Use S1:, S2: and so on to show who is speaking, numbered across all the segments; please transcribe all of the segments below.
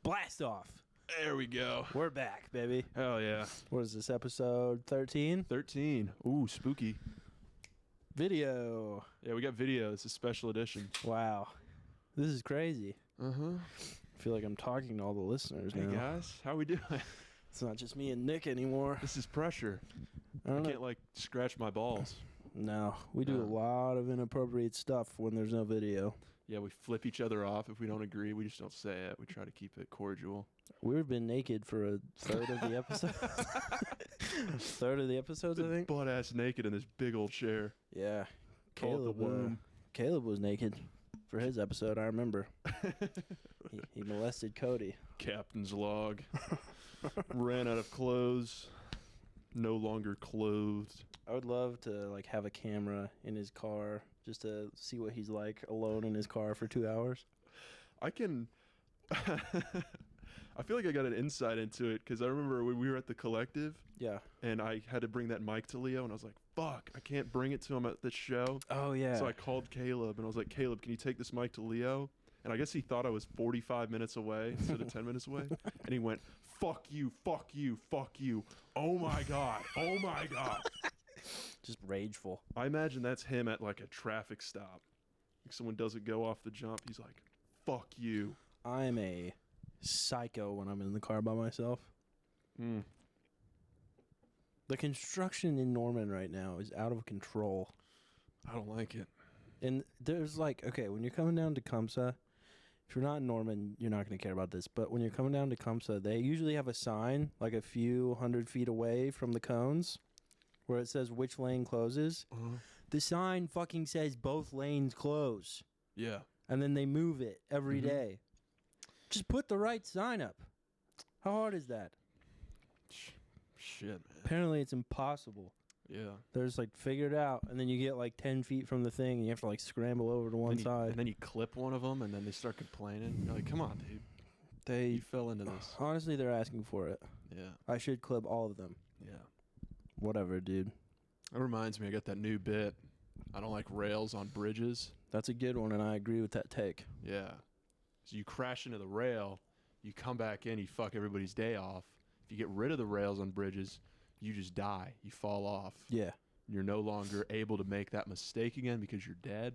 S1: Blast off.
S2: There we go.
S1: We're back, baby.
S2: Hell yeah.
S1: What is this, episode 13?
S2: 13. Ooh, spooky.
S1: Video.
S2: Yeah, we got video. It's a special edition.
S1: Wow. This is crazy.
S2: Uh-huh.
S1: I feel like I'm talking to all the listeners
S2: Hey,
S1: now.
S2: guys. How we doing?
S1: It's not just me and Nick anymore.
S2: This is pressure.
S1: I
S2: I
S1: don't know.
S2: can't, scratch my balls.
S1: No, we do a lot of inappropriate stuff when there's no video.
S2: Yeah, we flip each other off if we don't agree. We just don't say it. We try to keep it cordial.
S1: We've been naked for a third of the episode. Third of the episodes, I think.
S2: Butt-ass naked in this big old chair.
S1: Yeah.
S2: Call it the womb.
S1: Caleb was naked for his episode, I remember. he molested Cody.
S2: Captain's log. Ran out of clothes. No longer clothed.
S1: I would love to have a camera in his car just to see what he's like alone in his car for 2 hours.
S2: I can... I feel like I got an insight into it because I remember when we were at the collective.
S1: Yeah.
S2: And I had to bring that mic to Leo, and I was like, fuck, I can't bring it to him at this show.
S1: Oh, yeah.
S2: So I called Caleb, and I was like, Caleb, can you take this mic to Leo? And I guess he thought I was 45 minutes away instead of 10 minutes away. And he went, fuck you, fuck you, fuck you. Oh, my God. Oh, my God.
S1: Just rageful.
S2: I imagine that's him at, a traffic stop. Like someone doesn't go off the jump. He's like, fuck you.
S1: I'm a psycho when I'm in the car by myself.
S2: Mm.
S1: The construction in Norman right now is out of control.
S2: I don't like it.
S1: And there's okay, when you're coming down to Tecumseh, if you're not in Norman, you're not going to care about this. But when you're coming down to Tecumseh, they usually have a sign a few 100 feet away from the cones where it says which lane closes.
S2: Uh-huh.
S1: The sign fucking says both lanes close.
S2: Yeah.
S1: And then they move it every day. Just put the right sign up. How hard is that?
S2: Shit, man.
S1: Apparently it's impossible.
S2: Yeah.
S1: They're just figure it out, and then you get 10 feet from the thing, and you have to scramble over to one side.
S2: And then you clip one of them, and then they start complaining. You're like, come on, dude. You fell into this.
S1: Honestly, they're asking for it.
S2: Yeah.
S1: I should clip all of them.
S2: Yeah.
S1: Whatever, dude.
S2: That reminds me, I got that new bit. I don't like rails on bridges.
S1: That's a good one, and I agree with that take.
S2: Yeah. So you crash into the rail, you come back in, you fuck everybody's day off. If you get rid of the rails on bridges, you just die. You fall off.
S1: Yeah.
S2: You're no longer able to make that mistake again because you're dead.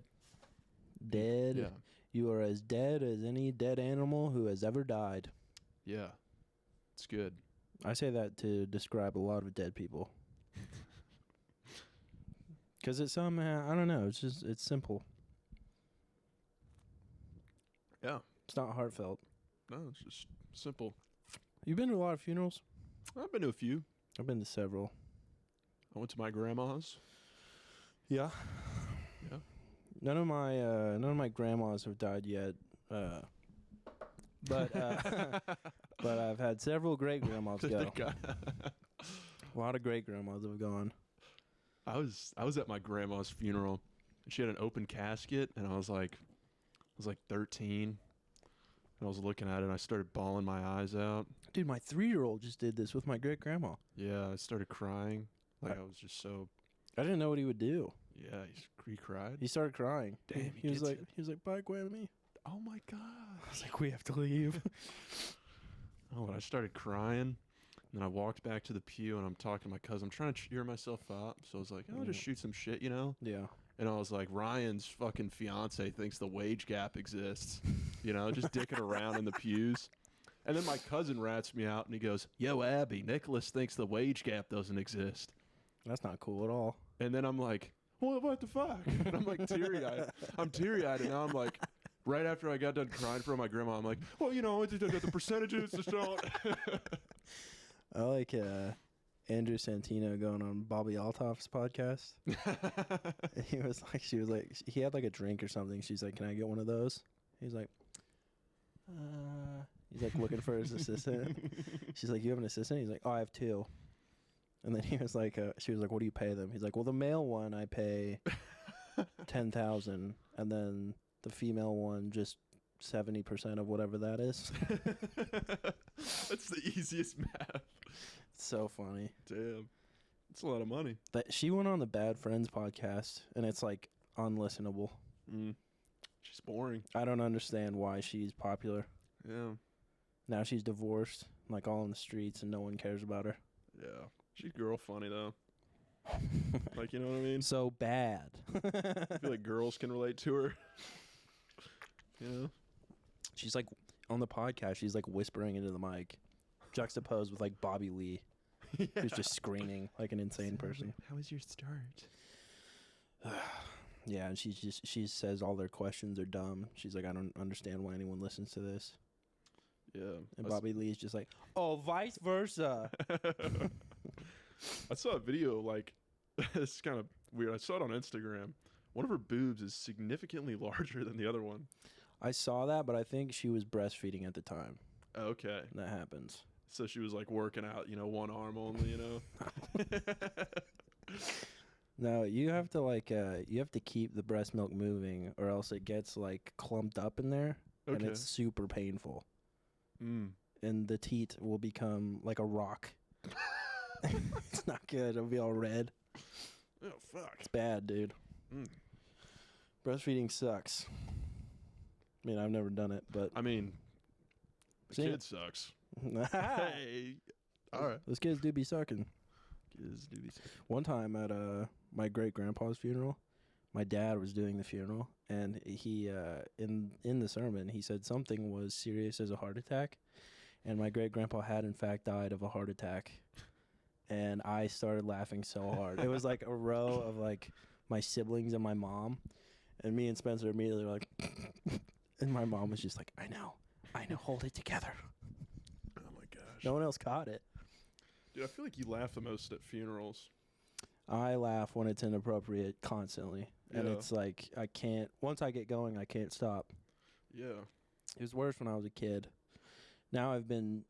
S1: Dead?
S2: Yeah.
S1: You are as dead as any dead animal who has ever died.
S2: Yeah. It's good.
S1: I say that to describe a lot of dead people. Because it's I don't know, it's simple.
S2: Yeah.
S1: It's not heartfelt.
S2: No, it's just simple.
S1: You've been to a lot of funerals?
S2: I've been to a few.
S1: I've been to several.
S2: I went to my grandma's.
S1: Yeah.
S2: Yeah.
S1: None of my grandmas have died yet. But I've had several great grandmas go. A lot of great grandmas have gone.
S2: I was at my grandma's funeral, and she had an open casket, and I was 13, and I was looking at it, and I started bawling my eyes out.
S1: Dude, my 3-year-old just did this with my great grandma.
S2: Yeah, I started crying. I was just so.
S1: I didn't know what he would do.
S2: Yeah, he cried.
S1: He started crying.
S2: Damn,
S1: he was like, "Bye, Grammy."
S2: Oh my God.
S1: I was like, "We have to leave."
S2: Oh, and I started crying. And then I walked back to the pew, and I'm talking to my cousin. I'm trying to cheer myself up. So I was like, I'll just shoot some shit,
S1: Yeah.
S2: And I was like, Ryan's fucking fiance thinks the wage gap exists. Just dicking around in the pews. And then my cousin rats me out, and he goes, yo, Abby, Nicholas thinks the wage gap doesn't exist.
S1: That's not cool at all.
S2: And then I'm like, well, what the fuck? And I'm teary-eyed. I'm teary-eyed, and now I'm like, right after I got done crying for my grandma, I'm like, well, the percentages just don't.
S1: I like Andrew Santino going on Bobby Altoff's podcast. She was like, he had a drink or something. She's like, can I get one of those? He's like, he's looking for his assistant. She's like, you have an assistant? He's like, oh, I have 2. And then he was like, she was like, what do you pay them? He's like, well, the male one I pay $10,000, and then the female one just 70% of whatever that is.
S2: That's the easiest math.
S1: It's so funny.
S2: Damn. It's a lot of money.
S1: She went on the Bad Friends podcast, and it's unlistenable.
S2: She's boring.
S1: I don't understand why she's popular.
S2: Yeah.
S1: Now she's divorced, like all in the streets, and no one cares about her.
S2: Yeah. She's girl funny, though. Like, you know what I mean?
S1: So bad.
S2: I feel like girls can relate to her. You know?
S1: She's like, on the podcast, she's like whispering into the mic, juxtaposed with like Bobby Lee, who's just screaming like an insane person.
S2: How was your start?
S1: Yeah, and she says all their questions are dumb. She's like, I don't understand why anyone listens to this.
S2: Yeah.
S1: And Bobby Lee's just like, oh, vice versa.
S2: I saw a video, like, it's kind of weird. I saw it on Instagram. One of her boobs is significantly larger than the other one.
S1: I saw that, but I think she was breastfeeding at the time.
S2: Okay.
S1: That happens.
S2: So she was, like, working out, you know, one arm only, you know?
S1: No, you have to, like, you have to keep the breast milk moving, or else it gets, like, clumped up in there, and it's super painful.
S2: Mm.
S1: And the teat will become like a rock. It's not good. It'll be all red.
S2: Oh, fuck.
S1: It's bad, dude.
S2: Mm.
S1: Breastfeeding sucks. I mean, I've never done it, but...
S2: I mean, the kid sucks. Hey. All right.
S1: Those kids do be sucking.
S2: Kids do be sucking.
S1: One time at my great-grandpa's funeral, my dad was doing the funeral, and he in the sermon, he said something was serious as a heart attack, and my great-grandpa had, in fact, died of a heart attack. And I started laughing so hard. It was like a row of, like, my siblings and my mom, and me and Spencer immediately were like... And my mom was just like, I know, hold it together.
S2: Oh, my gosh.
S1: No one else caught it.
S2: Dude, I feel like you laugh the most at funerals.
S1: I laugh when it's inappropriate constantly. And
S2: Yeah.
S1: it's like, I can't, once I get going, I can't stop.
S2: Yeah.
S1: It was worse when I was a kid. Now I've been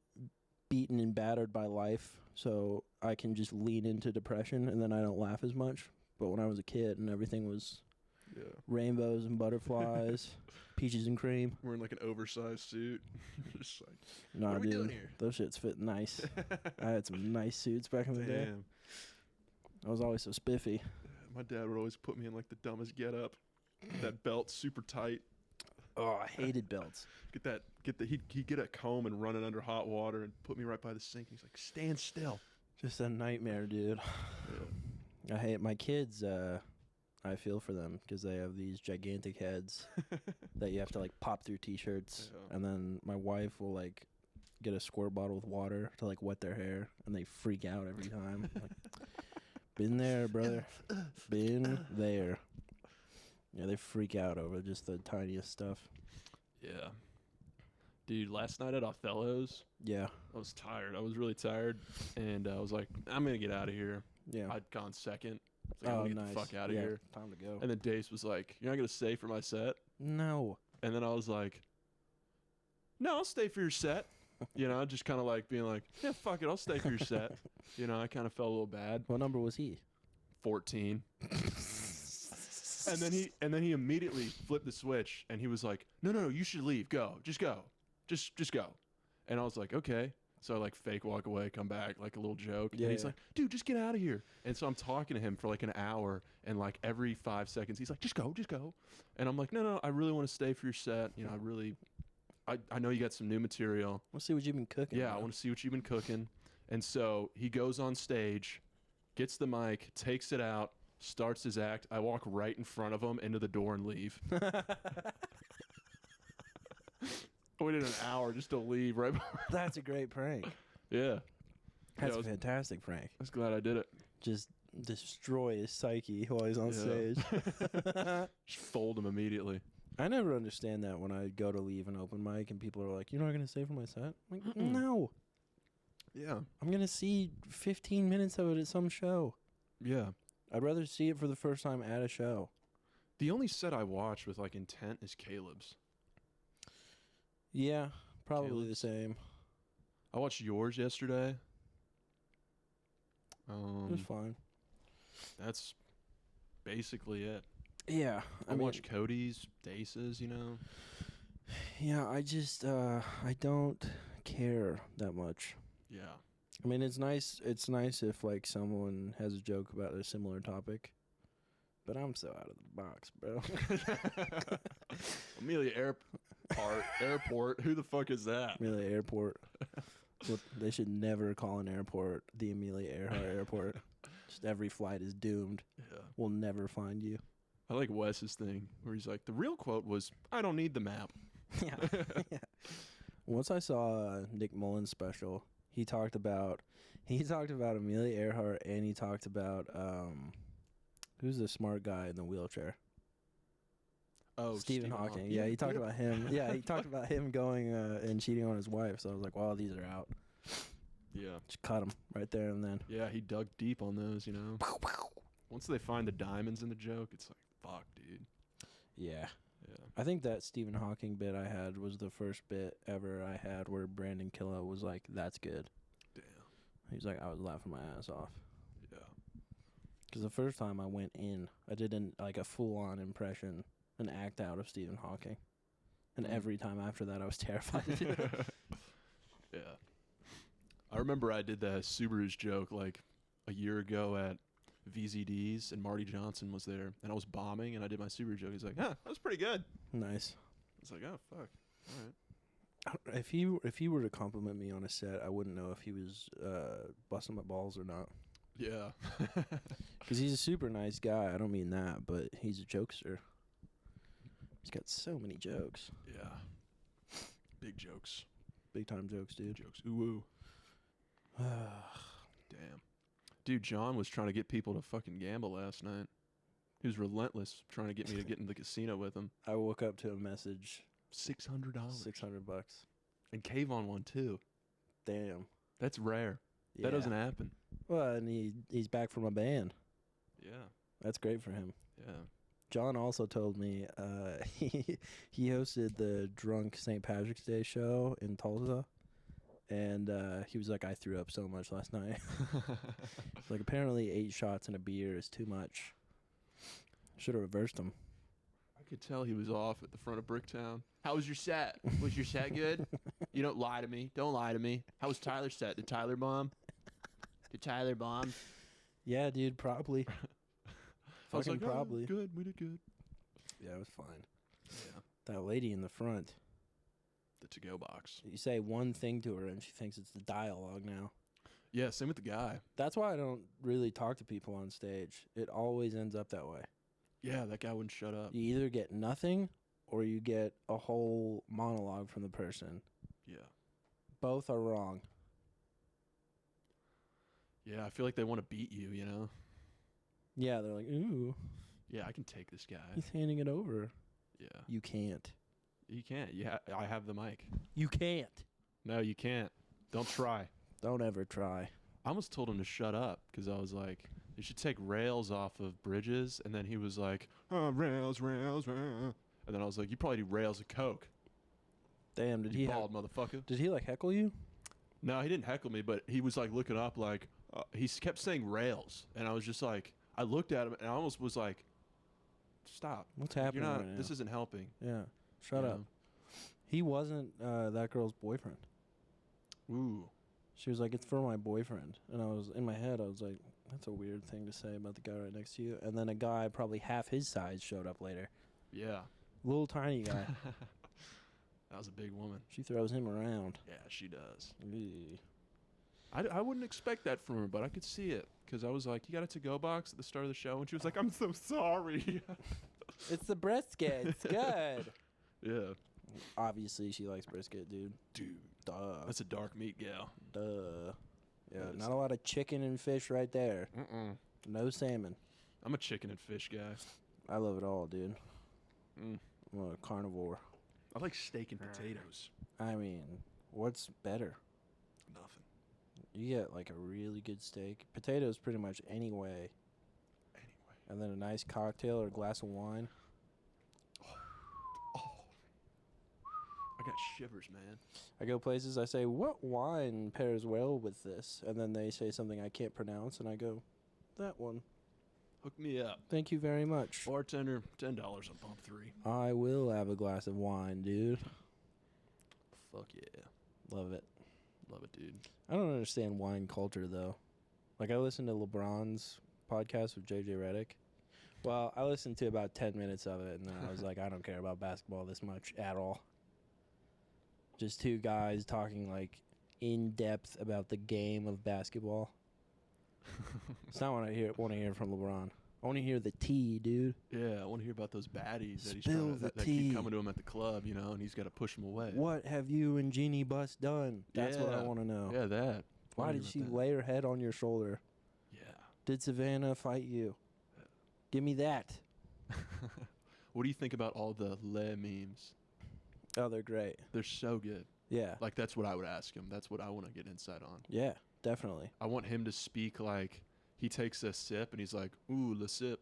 S1: beaten and battered by life, so I can just lean into depression, and then I don't laugh as much. But when I was a kid and everything was rainbows and butterflies, peaches and cream.
S2: Wearing like an oversized suit. Just like,
S1: nah,
S2: what are we
S1: dude,
S2: doing here?
S1: Those shits fit nice. I had some nice suits back in the day.
S2: Damn.
S1: I was always so spiffy.
S2: My dad would always put me in like the dumbest getup. That belt super tight.
S1: Oh, I hated belts.
S2: He'd get a comb and run it under hot water and put me right by the sink. He's like, stand still.
S1: Just a nightmare, dude.
S2: Yeah.
S1: I hate my kids. I feel for them because they have these gigantic heads that you have to like pop through t-shirts, and then my wife will like get a squirt bottle with water to like wet their hair, and they freak out every time. Like, been there, brother. Been there. Yeah, they freak out over just the tiniest stuff.
S2: Yeah. Dude, last night at Othello's,
S1: Yeah.
S2: I was tired. I was really tired, and I was like, I'm going to get out of here.
S1: Yeah.
S2: I'd gone second. I was like, I'm going to get the fuck out of here.
S1: Time to go.
S2: And then Dace was like, you're not going to stay for my set?
S1: No.
S2: And then I was like, no, I'll stay for your set. You know, just kind of like being like, yeah, fuck it, I'll stay for your set. You know, I kind of felt a little bad.
S1: What number was he?
S2: 14. And then he immediately flipped the switch, and he was like, no, you should leave. Go. Just go. Just go. And I was like, okay. So I like fake walk away, come back, like a little joke.
S1: Yeah,
S2: and he's like, dude, just get out of here. And so I'm talking to him for like an hour, and like every 5 seconds, he's like, just go. And I'm like, no, I really want to stay for your set. You know, I know you got some new material.
S1: Let's see what you've been cooking.
S2: Yeah,
S1: bro.
S2: I want to see what you've been cooking. And so he goes on stage, gets the mic, takes it out, starts his act. I walk right in front of him into the door and leave. I waited an hour just to leave right before.
S1: That's a great prank.
S2: Yeah.
S1: That's
S2: I
S1: a
S2: was
S1: fantastic prank.
S2: I was glad I did it.
S1: Just destroy his psyche while he's on stage.
S2: Just fold him immediately.
S1: I never understand that when I go to leave an open mic and people are like, you're not going to stay for my set? I'm like, no.
S2: Yeah.
S1: I'm going to see 15 minutes of it at some show.
S2: Yeah.
S1: I'd rather see it for the first time at a show.
S2: The only set I watch with like intent is Caleb's.
S1: Yeah, probably
S2: Caleb's.
S1: the same.
S2: I watched yours yesterday.
S1: It was fine.
S2: That's basically it.
S1: Yeah.
S2: I watched Cody's, Dace's, you know.
S1: Yeah, I just, I don't care that much.
S2: Yeah.
S1: I mean, it's nice if, like, someone has a joke about a similar topic. But I'm so out of the box, bro.
S2: Amelia Airport. Who the fuck is that?
S1: Amelia Airport. Well, they should never call an airport the Amelia Earhart Airport. Just every flight is doomed.
S2: Yeah.
S1: We'll never find you.
S2: I like Wes's thing where he's like, the real quote was, "I don't need the map."
S1: Yeah. Yeah. Once I saw Nick Mullen's special, he talked about Amelia Earhart, and he talked about who's the smart guy in the wheelchair?
S2: Oh,
S1: Stephen Hawking. Yeah, he talked about him. Yeah, he talked about him going and cheating on his wife. So I was like, well, these are out.
S2: Yeah.
S1: Just cut him right there and then.
S2: Yeah, he dug deep on those, you know. Once they find the diamonds in the joke, it's like, fuck, dude.
S1: Yeah.
S2: Yeah.
S1: I think that Stephen Hawking bit I had was the first bit ever I had where Brandon Killo was like, that's good.
S2: Damn.
S1: He was like, I was laughing my ass off.
S2: Yeah.
S1: Because the first time I went in, I did a full-on impression, an act out of Stephen Hawking. And every time after that, I was terrified to do it.
S2: Yeah. I remember I did the Subaru's joke like a year ago at VZD's, and Marty Johnson was there, and I was bombing, and I did my Subaru joke. He's like, "Huh, that was pretty good."
S1: Nice.
S2: I was like, "Oh, fuck. All right."
S1: If he were to compliment me on a set, I wouldn't know if he was busting my balls or not.
S2: Yeah.
S1: Because he's a super nice guy. I don't mean that, but he's a jokester. He's got so many jokes.
S2: Yeah. Big jokes.
S1: Big time jokes, dude.
S2: Jokes. Ooh. Damn. Dude, John was trying to get people to fucking gamble last night. He was relentless trying to get me to get in the casino with him.
S1: I woke up to a message.
S2: $600.
S1: $600.
S2: And Kayvon won too.
S1: Damn.
S2: That's rare.
S1: Yeah.
S2: That doesn't happen.
S1: Well, and he's back from a band.
S2: Yeah.
S1: That's great for him.
S2: Yeah.
S1: John also told me he hosted the Drunk St. Patrick's Day show in Tulsa. And he was like, I threw up so much last night. Like, apparently 8 shots and a beer is too much. Should have reversed him.
S2: I could tell he was off at the front of Bricktown. How was your set? Was your set good? You don't lie to me. Don't lie to me. How was Tyler's set? Did Tyler bomb? Did Tyler bomb?
S1: Yeah, dude, probably.
S2: I was like,
S1: probably.
S2: Oh, good. We did good.
S1: Yeah, it was fine.
S2: Yeah.
S1: That lady in the front.
S2: The to-go box.
S1: You say one thing to her and she thinks it's the dialogue now.
S2: Yeah, same with the guy.
S1: That's why I don't really talk to people on stage. It always ends up that way.
S2: Yeah, that guy wouldn't shut up.
S1: You either get nothing or you get a whole monologue from the person.
S2: Yeah.
S1: Both are wrong.
S2: Yeah, I feel like they want to beat you, you know?
S1: Yeah, they're like, ooh,
S2: Yeah, I can take this guy.
S1: he's handing it over.
S2: Yeah.
S1: You can't.
S2: You can't. I have the mic.
S1: You can't.
S2: No, you can't. Don't try.
S1: Don't ever try.
S2: I almost told him to shut up because I was like, they should take rails off of bridges. And then he was like, oh, rails. And then I was like, you probably do rails of Coke.
S1: Damn, did
S2: You
S1: he
S2: bald motherfucker.
S1: Did he like heckle you?
S2: No, he didn't heckle me, but he was like looking up like, he kept saying rails. And I was just like, I looked at him and I almost was like, stop.
S1: What's happening
S2: You're not,
S1: right now?
S2: this isn't helping.
S1: Yeah. Shut
S2: You
S1: up.
S2: know?
S1: He wasn't that girl's boyfriend.
S2: Ooh.
S1: She was like, it's for my boyfriend. And I was, in my head, I was like, that's a weird thing to say about the guy right next to you. And then a guy probably half his size showed up later.
S2: Yeah.
S1: Little tiny guy.
S2: That was a big woman.
S1: She throws him around.
S2: Yeah, she does.
S1: Eee.
S2: I wouldn't expect that from her, but I could see it. Because I was like, you got a to-go box at the start of the show? And she was like, I'm so sorry.
S1: It's the brisket. It's good.
S2: Yeah.
S1: Obviously, she likes brisket, dude.
S2: Dude.
S1: Duh.
S2: That's a dark meat gal.
S1: Duh. Yeah,
S2: That is-
S1: not a lot of chicken and fish right there. No salmon.
S2: I'm a chicken and fish guy.
S1: I love it all, dude.
S2: Mm.
S1: I'm a carnivore.
S2: I like steak and potatoes.
S1: I mean, what's better?
S2: Nothing.
S1: You get like a really good steak. Potatoes pretty much any way.
S2: Anyway.
S1: And then a nice cocktail or a glass of wine.
S2: Oh. I got shivers, man.
S1: I go places, I say, what wine pairs well with this? And then they say something I can't pronounce, and I go, that one.
S2: Hook me up.
S1: Thank you very much.
S2: Bartender, $10 on pump 3.
S1: I will have a glass of wine, dude.
S2: Fuck yeah.
S1: Love it.
S2: Love it, dude.
S1: I don't understand wine culture, though. Like, I listen to LeBron's podcast with JJ Redick. Well, I listened to about 10 minutes of it, and then I was like, I don't care about basketball this much at all. Just two guys talking, like, in depth about the game of basketball. It's not what I want to hear from LeBron. I want to hear the tea, dude.
S2: Yeah, I want to hear about those baddies that he's
S1: Spill
S2: trying to,
S1: the
S2: that keep
S1: tea.
S2: coming to him at the club, you know, and he's got to push them away.
S1: What have you and Jeannie Buss done? That's what I
S2: Yeah.
S1: want to know.
S2: Yeah, that.
S1: Why did she lay her head on your shoulder?
S2: Yeah.
S1: Did Savannah fight you? Give me that.
S2: What do you think about all the Le memes?
S1: Oh, they're great.
S2: They're so good.
S1: Yeah.
S2: Like, that's what I would ask him. That's what I want to get insight on.
S1: Yeah, definitely.
S2: I want him to speak like he takes a sip and he's like, ooh, le sip.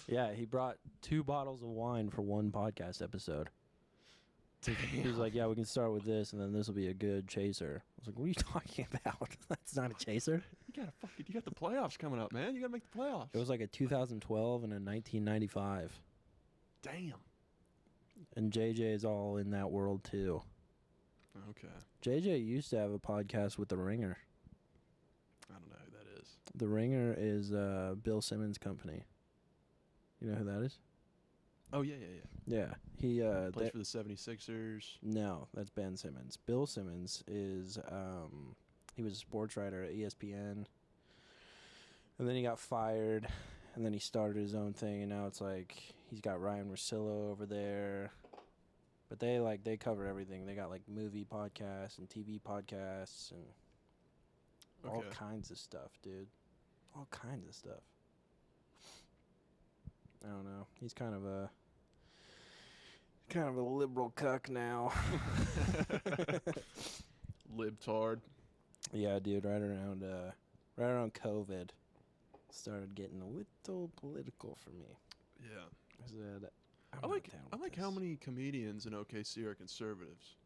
S1: Yeah, he brought 2 bottles of wine for one podcast episode. He was like, yeah, we can start with this, and then this will be a good chaser. I was like, what are you talking about? That's not a chaser.
S2: You got the playoffs coming up, man. You got to make the playoffs.
S1: It was like a 2012 and a 1995.
S2: Damn.
S1: And JJ is all in that world, too.
S2: Okay.
S1: JJ used to have a podcast with The Ringer.
S2: I don't know who that is.
S1: The Ringer is Bill Simmons' company. You know who that is?
S2: Oh, yeah.
S1: Yeah. He
S2: Plays for the 76ers.
S1: No, that's Ben Simmons. Bill Simmons is he was a sports writer at ESPN. And then he got fired, and then he started his own thing, and now it's like he's got Ryan Russillo over there. But they cover everything. They got like movie podcasts and TV podcasts and all kinds of stuff, dude. All kinds of stuff. I don't know. He's kind of a liberal cuck now.
S2: Libtard.
S1: Yeah, dude. Right around COVID, started getting a little political for me.
S2: Yeah.
S1: I said,
S2: I like how many comedians in OKC are conservatives.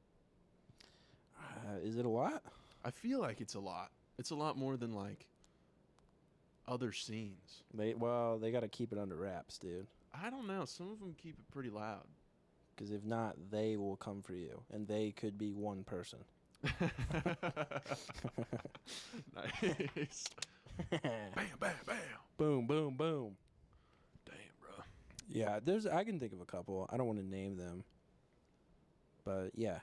S1: Is it a lot?
S2: I feel like it's a lot. It's a lot more than like other scenes.
S1: They got to keep it under wraps, dude.
S2: I don't know. Some of them keep it pretty loud.
S1: Because if not, they will come for you, and they could be one person.
S2: Nice. Bam, bam, bam.
S1: Boom, boom, boom.
S2: Damn, bro.
S1: Yeah, I can think of a couple. I don't want to name them. But yeah,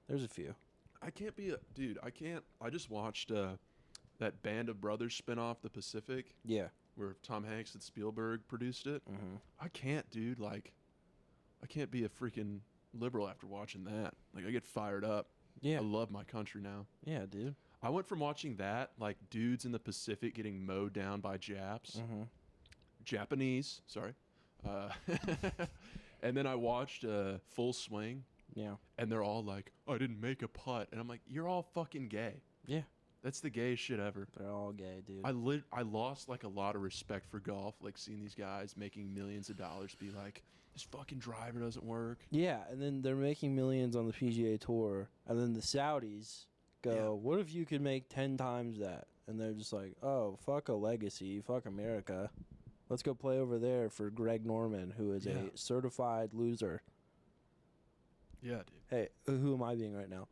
S1: there's a few.
S2: I can't be I just watched that Band of Brothers spinoff, The Pacific.
S1: Yeah.
S2: Where Tom Hanks and Spielberg produced it.
S1: Mm-hmm.
S2: I can't, dude. Like, I can't be a freaking liberal after watching that. Like, I get fired up.
S1: Yeah.
S2: I love my country now.
S1: Yeah, dude.
S2: I went from watching that, like, dudes in the Pacific getting mowed down by Japs.
S1: Mm-hmm.
S2: Japanese, sorry. And then I watched Full Swing.
S1: Yeah.
S2: And they're all like, I didn't make a putt. And I'm like, you're all fucking gay.
S1: Yeah.
S2: That's the gayest shit ever.
S1: They're all gay, dude.
S2: I lost like a lot of respect for golf, like seeing these guys making millions of dollars be like, this fucking driver doesn't work.
S1: Yeah, and then they're making millions on the PGA Tour, and then the Saudis go, what if you could make 10 times that? And they're just like, oh, fuck a legacy, fuck America. Let's go play over there for Greg Norman, who is a certified loser.
S2: Yeah, dude.
S1: Hey, who am I being right now?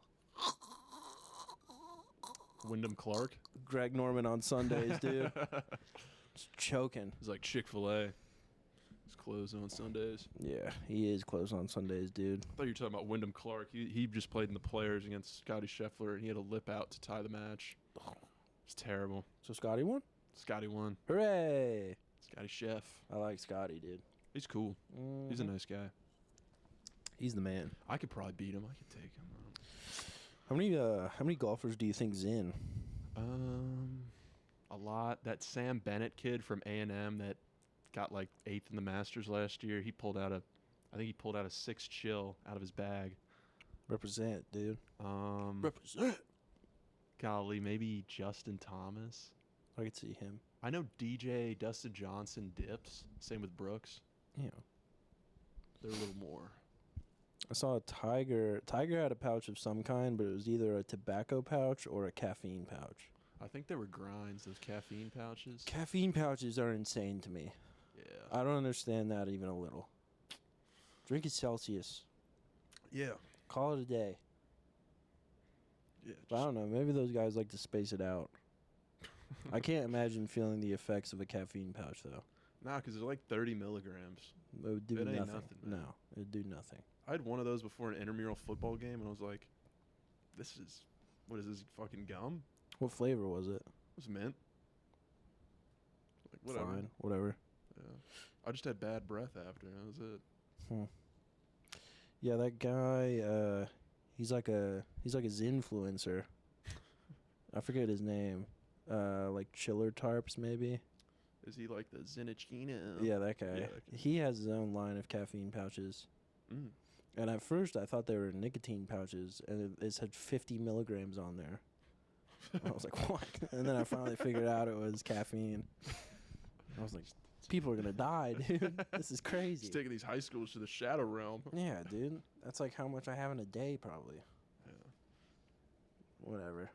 S2: Wyndham Clark.
S1: Greg Norman on Sundays, dude. Just choking.
S2: He's like Chick-fil-A. He's closed on Sundays.
S1: Yeah, he is closed on Sundays, dude.
S2: I thought you were talking about Wyndham Clark. He just played in the Players against Scotty Scheffler, and he had a lip out to tie the match. It's terrible.
S1: So Scotty won?
S2: Scotty won.
S1: Hooray!
S2: Scotty Chef.
S1: I like Scotty, dude.
S2: He's cool.
S1: Mm-hmm.
S2: He's a nice guy.
S1: He's the man.
S2: I could probably beat him. I could take him.
S1: How many golfers do you think's in?
S2: A lot. That Sam Bennett kid from A&M that got like 8th in the Masters last year. I think he pulled out a 6 chill out of his bag.
S1: Represent, dude.
S2: Represent. Golly, maybe Justin Thomas.
S1: I could see him.
S2: I know DJ Dustin Johnson dips. Same with Brooks.
S1: Yeah.
S2: They're a little more.
S1: I saw a Tiger. Tiger had a pouch of some kind, but it was either a tobacco pouch or a caffeine pouch.
S2: I think they were grinds, those caffeine pouches.
S1: Caffeine pouches are insane to me.
S2: Yeah.
S1: I don't understand that even a little. Drink a Celsius.
S2: Yeah.
S1: Call it a day.
S2: Yeah.
S1: But I don't know. Maybe those guys like to space it out. I can't imagine feeling the effects of a caffeine pouch though.
S2: Nah, because they're like 30 milligrams.
S1: It would do
S2: It ain't
S1: nothing.
S2: nothing, man.
S1: No, it would do nothing.
S2: I had one of those before an intramural football game, and I was like, what is this, fucking gum?
S1: What flavor was it?
S2: It was mint. Like, whatever.
S1: Fine, whatever.
S2: Yeah. I just had bad breath after, and that was it.
S1: Yeah, that guy, he's like his influencer. I forget his name. Like Chiller Tarps, maybe.
S2: Is he like the Zenachino?
S1: Yeah, that guy.
S2: Yeah, that guy.
S1: He has his own line of caffeine pouches.
S2: Mm.
S1: And at first, I thought they were nicotine pouches, and it said 50 milligrams on there. I was like, what? And then I finally figured out it was caffeine. I was like, people are going to die, dude. This is crazy.
S2: He's taking these high schools to the shadow realm.
S1: Yeah, dude. That's like how much I have in a day, probably.
S2: Yeah.
S1: Whatever.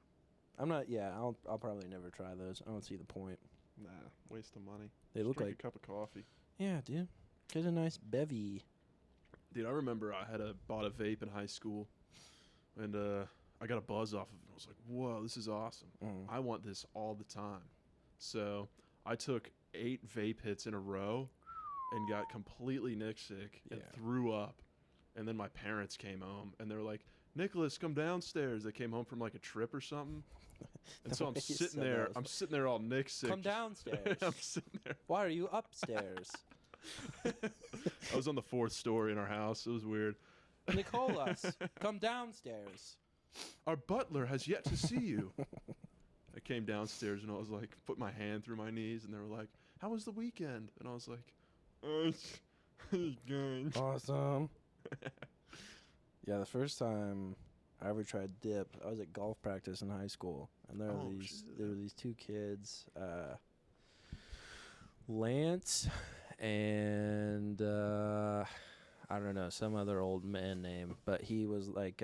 S1: I'll probably never try those. I don't see the point.
S2: Nah, waste of money.
S1: They
S2: Just
S1: look
S2: drink
S1: like...
S2: a cup of coffee.
S1: Yeah, dude. Get a nice bevy.
S2: Dude, I remember I bought a vape in high school, and I got a buzz off of it. I was like, whoa, this is awesome. I want this all the time. So I took 8 vape hits in a row and got completely sick and threw up. And then my parents came home, and they were like, Nicholas, come downstairs. They came home from like a trip or something. And so I'm sitting there. I'm sitting there all sick.
S1: Come downstairs.
S2: I'm sitting there.
S1: Why are you upstairs?
S2: I was on the 4th story in our house. It was weird.
S1: Nicholas, come downstairs.
S2: Our butler has yet to see you. I came downstairs and I was like, put my hand through my knees, and they were like, how was the weekend? And I was like, it's good.
S1: Awesome. Yeah, the first time I ever tried dip, I was at golf practice in high school, and there were these 2 kids, Lance and I don't know, some other old man name, but he was like,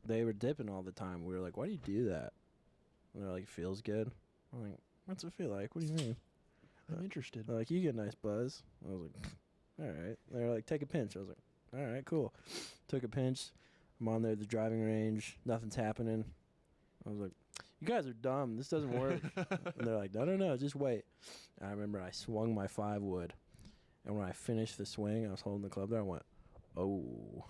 S1: they were dipping all the time. We were like, why do you do that? And they're like, it feels good. I'm like, what's it feel like? What do you mean?
S2: I'm interested.
S1: They're like, you get a nice buzz. I was like, all right. They're like, take a pinch. I was like, all right, cool. Took a pinch. I'm on there at the driving range. Nothing's happening. I was like, you guys are dumb. This doesn't work. And they're like, no, just wait. And I remember I swung my 5-wood. And when I finished the swing, I was holding the club there. I went, oh,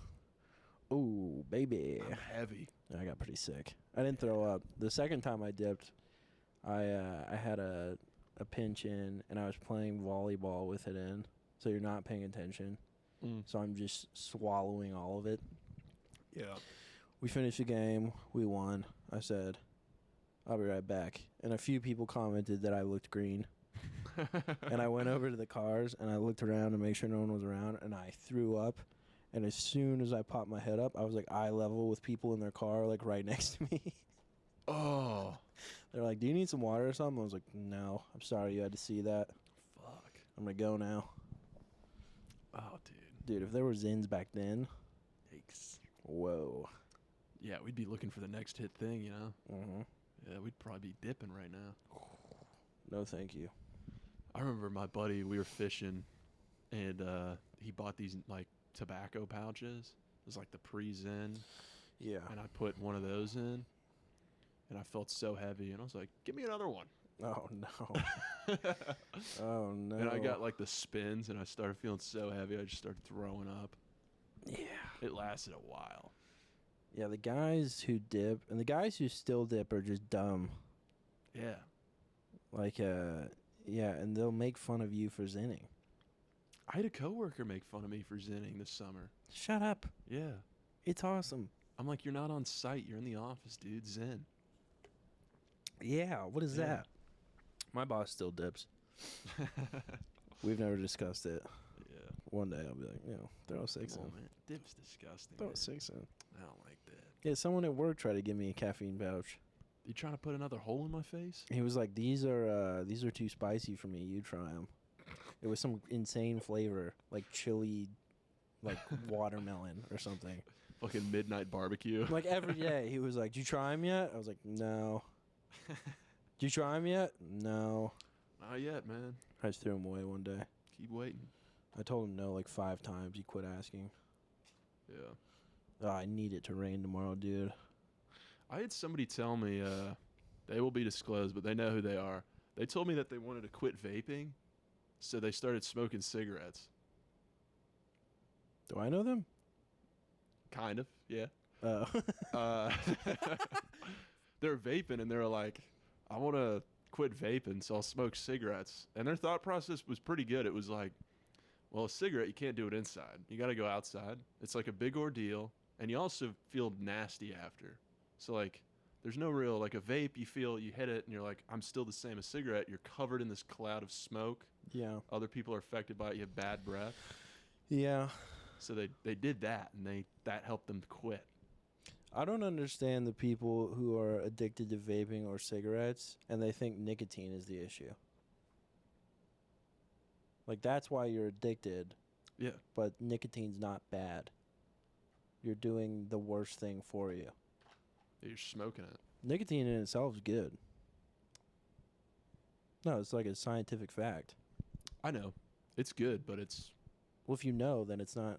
S1: baby.
S2: I'm heavy.
S1: And I got pretty sick. I didn't throw up. The second time I dipped, I had a pinch in, and I was playing volleyball with it in. So you're not paying attention. So I'm just swallowing all of it.
S2: Yeah.
S1: We finished the game. We won. I said, I'll be right back. And a few people commented that I looked green. And I went over to the cars, and I looked around to make sure no one was around, and I threw up. And as soon as I popped my head up, I was like eye level with people in their car, like right next to me.
S2: Oh.
S1: They're like, do you need some water or something? I was like, no. I'm sorry you had to see that.
S2: Fuck.
S1: I'm going to go now.
S2: Oh, dude.
S1: Dude, if there were Zins back then.
S2: Yikes.
S1: Whoa.
S2: Yeah, we'd be looking for the next hit thing, you know?
S1: Mm-hmm.
S2: Yeah, we'd probably be dipping right now.
S1: No, thank you.
S2: I remember my buddy, we were fishing, and he bought these, like, tobacco pouches. It was like the pre-Zen.
S1: Yeah.
S2: And I put one of those in, and I felt so heavy, and I was like, give me another one.
S1: Oh, no. Oh, no.
S2: And I got, like, the spins, and I started feeling so heavy, I just started throwing up.
S1: Yeah.
S2: It lasted a while.
S1: Yeah, the guys who dip, and the guys who still dip are just dumb.
S2: Yeah.
S1: Like, yeah, and they'll make fun of you for zinning.
S2: I had a coworker make fun of me for zinning this summer.
S1: Shut up.
S2: Yeah.
S1: It's awesome.
S2: I'm like, you're not on site. You're in the office, dude. Zen.
S1: Yeah, what is that? My boss still dips. We've never discussed it.
S2: Yeah.
S1: One day I'll be like, throw 6 in.
S2: Man. Dip's disgusting.
S1: Throw
S2: man.
S1: 6 in.
S2: I don't like that.
S1: Yeah, someone at work tried to give me a caffeine pouch.
S2: You trying to put another hole in my face?
S1: He was like, these are too spicy for me. You try them. It was some insane flavor, like chili, like watermelon or something.
S2: Fucking midnight barbecue.
S1: Like every day, he was like, "Did you try them yet?" I was like, "No." "Did you try them yet?" "No."
S2: Not yet, man.
S1: I just threw them away one day.
S2: Keep waiting.
S1: I told him no like 5 times. He quit asking.
S2: Yeah.
S1: Oh, I need it to rain tomorrow, dude.
S2: I had somebody tell me They will be disclosed, but they know who they are. They told me that they wanted to quit vaping, so they started smoking cigarettes.
S1: Do I know them?
S2: Kind of, yeah.
S1: Oh.
S2: They're vaping, and they're like, I want to quit vaping, so I'll smoke cigarettes. And their thought process was pretty good. It was like, well, a cigarette, you can't do it inside. You got to go outside. It's like a big ordeal, and you also feel nasty after. So, like, there's no real, like a vape, you hit it, and you're like, I'm still the same as cigarette. You're covered in this cloud of smoke.
S1: Yeah.
S2: Other people are affected by it. You have bad breath.
S1: Yeah.
S2: So they did that, and that helped them quit.
S1: I don't understand the people who are addicted to vaping or cigarettes, and they think nicotine is the issue. Like, that's why you're addicted.
S2: Yeah.
S1: But nicotine's not bad. You're doing the worst thing for you.
S2: You're smoking it.
S1: Nicotine in itself is good. No, it's like a scientific fact.
S2: I know. It's good, but it's...
S1: Well, if you know, then it's not...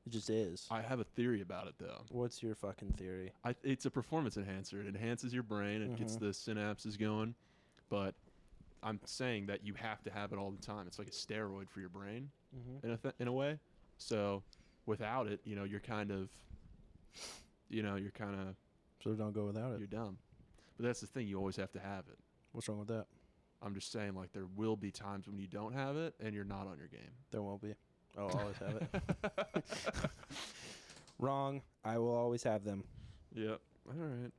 S1: It just is.
S2: I have a theory about it, though.
S1: What's your fucking theory?
S2: It's a performance enhancer. It enhances your brain. It gets the synapses going. But I'm saying that you have to have it all the time. It's like a steroid for your brain in a way. So without it, you're kind of...
S1: So don't go without it.
S2: You're dumb. But that's the thing. You always have to have it.
S1: What's wrong with that?
S2: I'm just saying, like, there will be times when you don't have it and you're not on your game.
S1: There won't be. I'll always have it. Wrong. I will always have them.
S2: Yep. All right.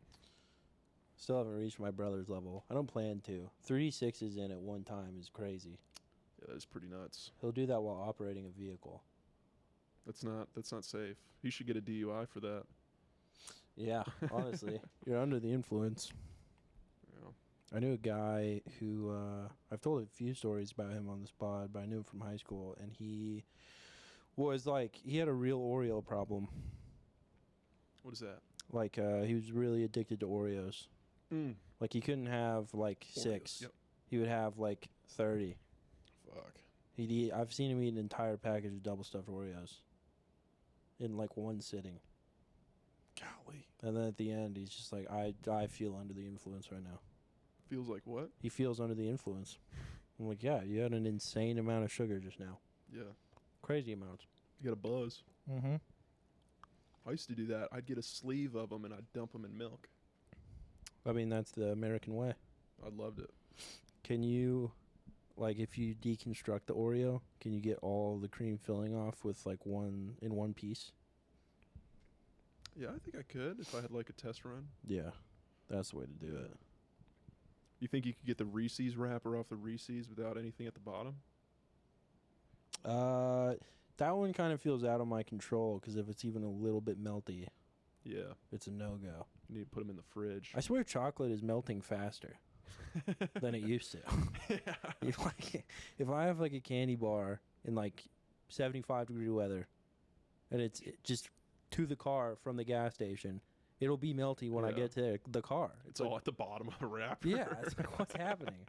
S1: Still haven't reached my brother's level. I don't plan to. 3 6s in at one time is crazy.
S2: Yeah, that's pretty nuts.
S1: He'll do that while operating a vehicle.
S2: That's not safe. He should get a DUI for that.
S1: Yeah, honestly. You're under the influence.
S2: Yeah.
S1: I knew a guy who, I've told a few stories about him on this pod, but I knew him from high school, and he was like, he had a real Oreo problem.
S2: What is that?
S1: Like, he was really addicted to Oreos. Like, he couldn't have, like,
S2: Oreos,
S1: 6.
S2: Yep.
S1: He would have, like, 30.
S2: Fuck.
S1: I've seen him eat an entire package of double stuffed Oreos in, like, one sitting.
S2: Golly.
S1: And then at the end, he's just like, I feel under the influence right now.
S2: Feels like what?
S1: He feels under the influence. I'm like, yeah, you had an insane amount of sugar just now.
S2: Yeah.
S1: Crazy amounts.
S2: You got a buzz.
S1: Mm-hmm.
S2: I used to do that. I'd get a sleeve of them and I'd dump them in milk.
S1: I mean, that's the American way.
S2: I loved it.
S1: Can you, like, if you deconstruct the Oreo, can you get all the cream filling off with, like, one piece?
S2: Yeah, I think I could if I had, like, a test run.
S1: Yeah, that's the way to do it.
S2: You think you could get the Reese's wrapper off the Reese's without anything at the bottom?
S1: That one kind of feels out of my control because if it's even a little bit melty,
S2: Yeah.
S1: it's a no-go.
S2: You need to put them in the fridge.
S1: I swear chocolate is melting faster than it used to.
S2: Yeah.
S1: If I have, like, a candy bar in, like, 75-degree weather and it's just to the car from the gas station, it'll be melty when I get to the car.
S2: It's all at the bottom of the wrapper.
S1: Yeah, it's like, what's happening?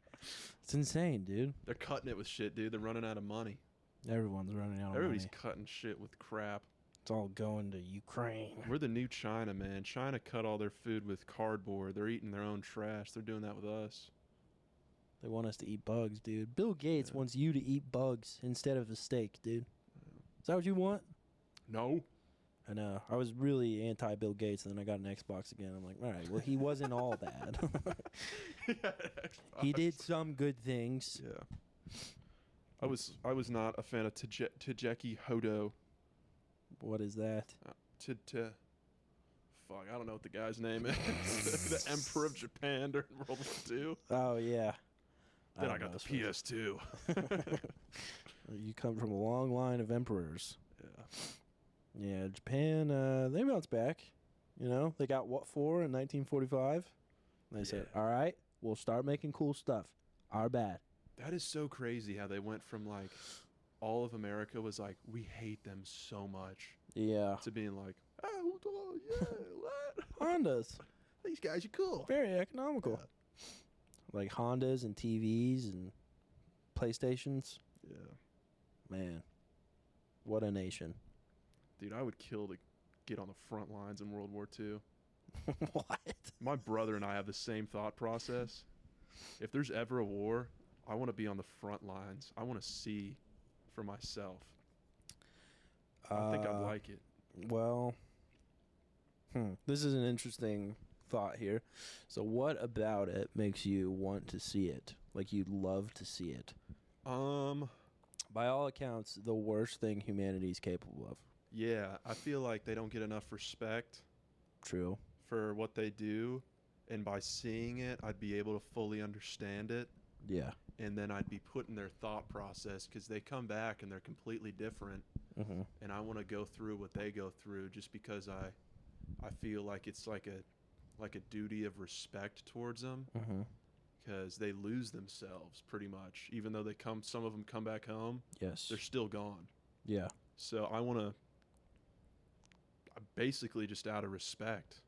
S1: It's insane, dude.
S2: They're cutting it with shit, dude. They're running out of money.
S1: Everyone's running out of
S2: Everybody's
S1: money.
S2: cutting shit with crap.
S1: It's all going to Ukraine.
S2: We're the new China, man. China cut all their food with cardboard. They're eating their own trash. They're doing that with us.
S1: They want us to eat bugs, dude. Bill Gates wants you to eat bugs instead of a steak, dude. Is that what you want?
S2: No.
S1: I know. I was really anti-Bill Gates, and then I got an Xbox again. I'm like, all right, well, he wasn't all bad. He did some good things.
S2: Yeah. I was not a fan of Tajeki Hodo.
S1: What is that?
S2: Fuck, I don't know what the guy's name is. The Emperor of Japan during World War II.
S1: Oh, yeah.
S2: Then I got the PS2.
S1: You come from a long line of emperors.
S2: Yeah.
S1: Yeah, Japan, they bounced back. You know, they got what for in 1945? They said, all right, we'll start making cool stuff. Our bad.
S2: That is so crazy how they went from, like, all of America was like, we hate them so much.
S1: Yeah.
S2: To being like, oh, yeah, what?
S1: Hondas.
S2: These guys are cool.
S1: Very economical.
S2: Yeah.
S1: Like Hondas and TVs and PlayStations.
S2: Yeah.
S1: Man, what a nation.
S2: Dude, I would kill to get on the front lines in World War II.
S1: What?
S2: My brother and I have the same thought process. If there's ever a war, I want to be on the front lines. I want to see for myself. I think I'd like it.
S1: Well, this is an interesting thought here. So what about it makes you want to see it? Like you'd love to see it? By all accounts, the worst thing humanity's capable of.
S2: Yeah, I feel like they don't get enough respect.
S1: True.
S2: For what they do, and by seeing it, I'd be able to fully understand it.
S1: Yeah.
S2: And then I'd be put in their thought process because they come back and they're completely different.
S1: Mm-hmm.
S2: And I want to go through what they go through just because I feel like it's like a duty of respect towards them.
S1: Mm-hmm.
S2: Because they lose themselves pretty much. Even though some of them come back home,
S1: yes,
S2: they're still gone.
S1: Yeah.
S2: So I want to, basically just out of respect,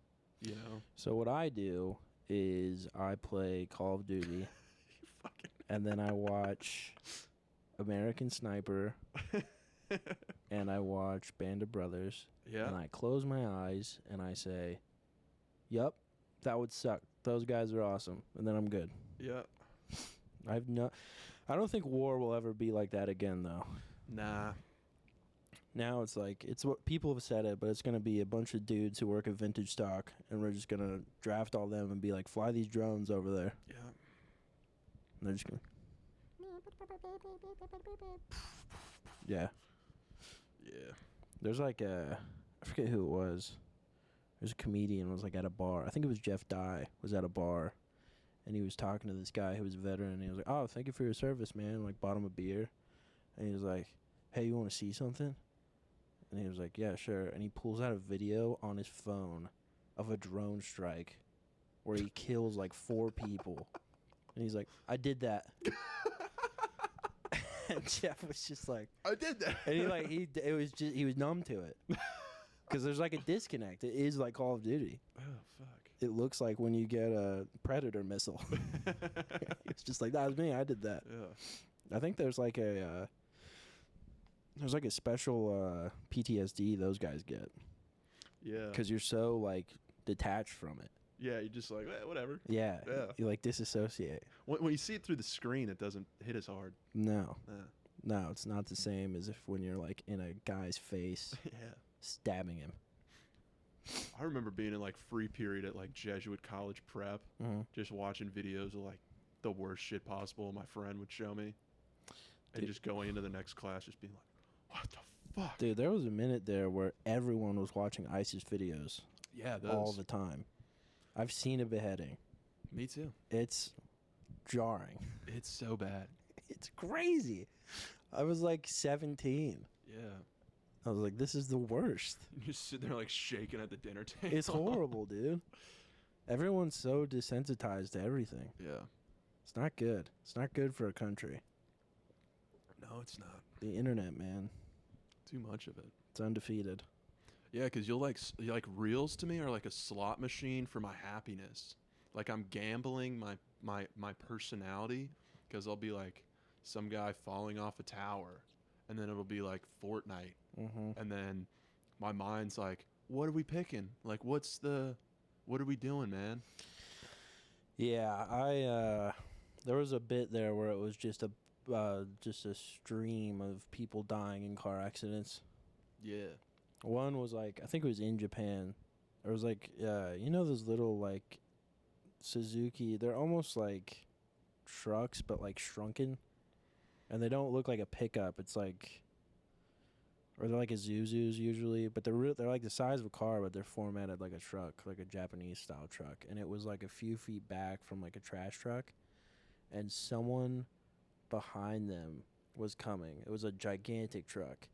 S2: you know?
S1: So what I do is I play Call of Duty, and then I watch American Sniper, and I watch Band of Brothers,
S2: Yeah.
S1: and I close my eyes, and I say, yup, that would suck. Those guys are awesome. And then I'm good.
S2: Yeah.
S1: I don't think war will ever be like that again, though.
S2: Nah.
S1: Now it's like, it's what people have said it, but it's going to be a bunch of dudes who work at vintage stock, and we're just going to draft all them and be like, fly these drones over there.
S2: Yeah.
S1: And they're just going Yeah.
S2: Yeah.
S1: There's like I forget who it was. There's a comedian was like at a bar. I think it was Jeff Dye was at a bar, and he was talking to this guy who was a veteran. And he was like, "Oh, thank you for your service, man." Like bought him a beer, and he was like, "Hey, you want to see something?" And he was like, "Yeah, sure." And he pulls out a video on his phone of a drone strike where he kills like 4 people, and he's like, "I did that." And Jeff was just like,
S2: I did that.
S1: and he was numb to it. Because there's like a disconnect. It is like Call of Duty.
S2: Oh, fuck.
S1: It looks like when you get a Predator missile. It's just like, that was me. I did that.
S2: Yeah.
S1: I think there's like a special PTSD those guys get.
S2: Yeah.
S1: Because you're so like detached from it.
S2: Yeah, you're just like, whatever.
S1: Yeah.
S2: Yeah.
S1: You like disassociate.
S2: When you see it through the screen, it doesn't hit as hard.
S1: No.
S2: Yeah.
S1: No, it's not the same as if when you're like in a guy's face.
S2: Yeah.
S1: Stabbing him.
S2: I remember being in like free period at like Jesuit college prep, just watching videos of like the worst shit possible my friend would show me, and just going into the next class just being like, what the fuck?
S1: Dude, there was a minute there where everyone was watching ISIS videos.
S2: Yeah, those.
S1: All the time. I've seen a beheading.
S2: Me too.
S1: It's jarring.
S2: It's so bad.
S1: It's crazy. I was like 17.
S2: Yeah.
S1: I was like, this is the worst.
S2: You just sit there like shaking at the dinner table.
S1: It's horrible, dude. Everyone's so desensitized to everything.
S2: Yeah.
S1: It's not good. It's not good for a country.
S2: No, it's not.
S1: The internet, man.
S2: Too much of it.
S1: It's undefeated.
S2: Yeah, because you like reels to me are like a slot machine for my happiness. Like I'm gambling my personality, because I'll be like some guy falling off a tower, and then it'll be like Fortnite, and then my mind's like, what are we picking? Like, what are we doing, man?
S1: Yeah, there was a bit there where it was just a stream of people dying in car accidents.
S2: Yeah.
S1: One was like, I think it was in Japan. There was like, you know those little like Suzuki, they're almost like trucks but like shrunken, and they don't look like a pickup. It's like, or they're like Isuzus usually, but they're like the size of a car, but they're formatted like a truck, like a Japanese style truck. And it was like a few feet back from like a trash truck, and someone behind them was coming. It was a gigantic truck.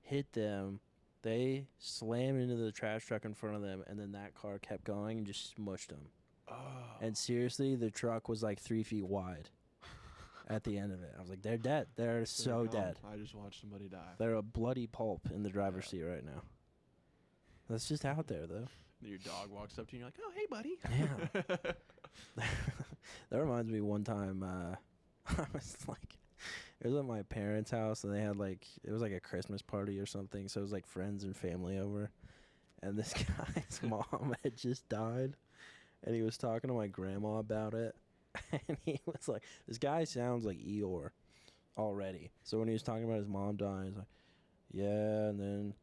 S1: Hit them. They slammed into the trash truck in front of them, and then that car kept going and just smushed them.
S2: Oh.
S1: And seriously, the truck was like 3 feet wide at the end of it. I was like, they're dead. They're so dead.
S2: I just watched somebody die.
S1: They're a bloody pulp in the driver's seat right now. That's just out there, though.
S2: Your dog walks up to you and you're like, oh, hey, buddy.
S1: Yeah. That reminds me one time, I was like, it was at my parents' house, and they had like, it was like a Christmas party or something, so it was like friends and family over. and this guy's mom had just died, and he was talking to my grandma about it, and he was like, this guy sounds like Eeyore already. So when he was talking about his mom dying, he's like, yeah, and then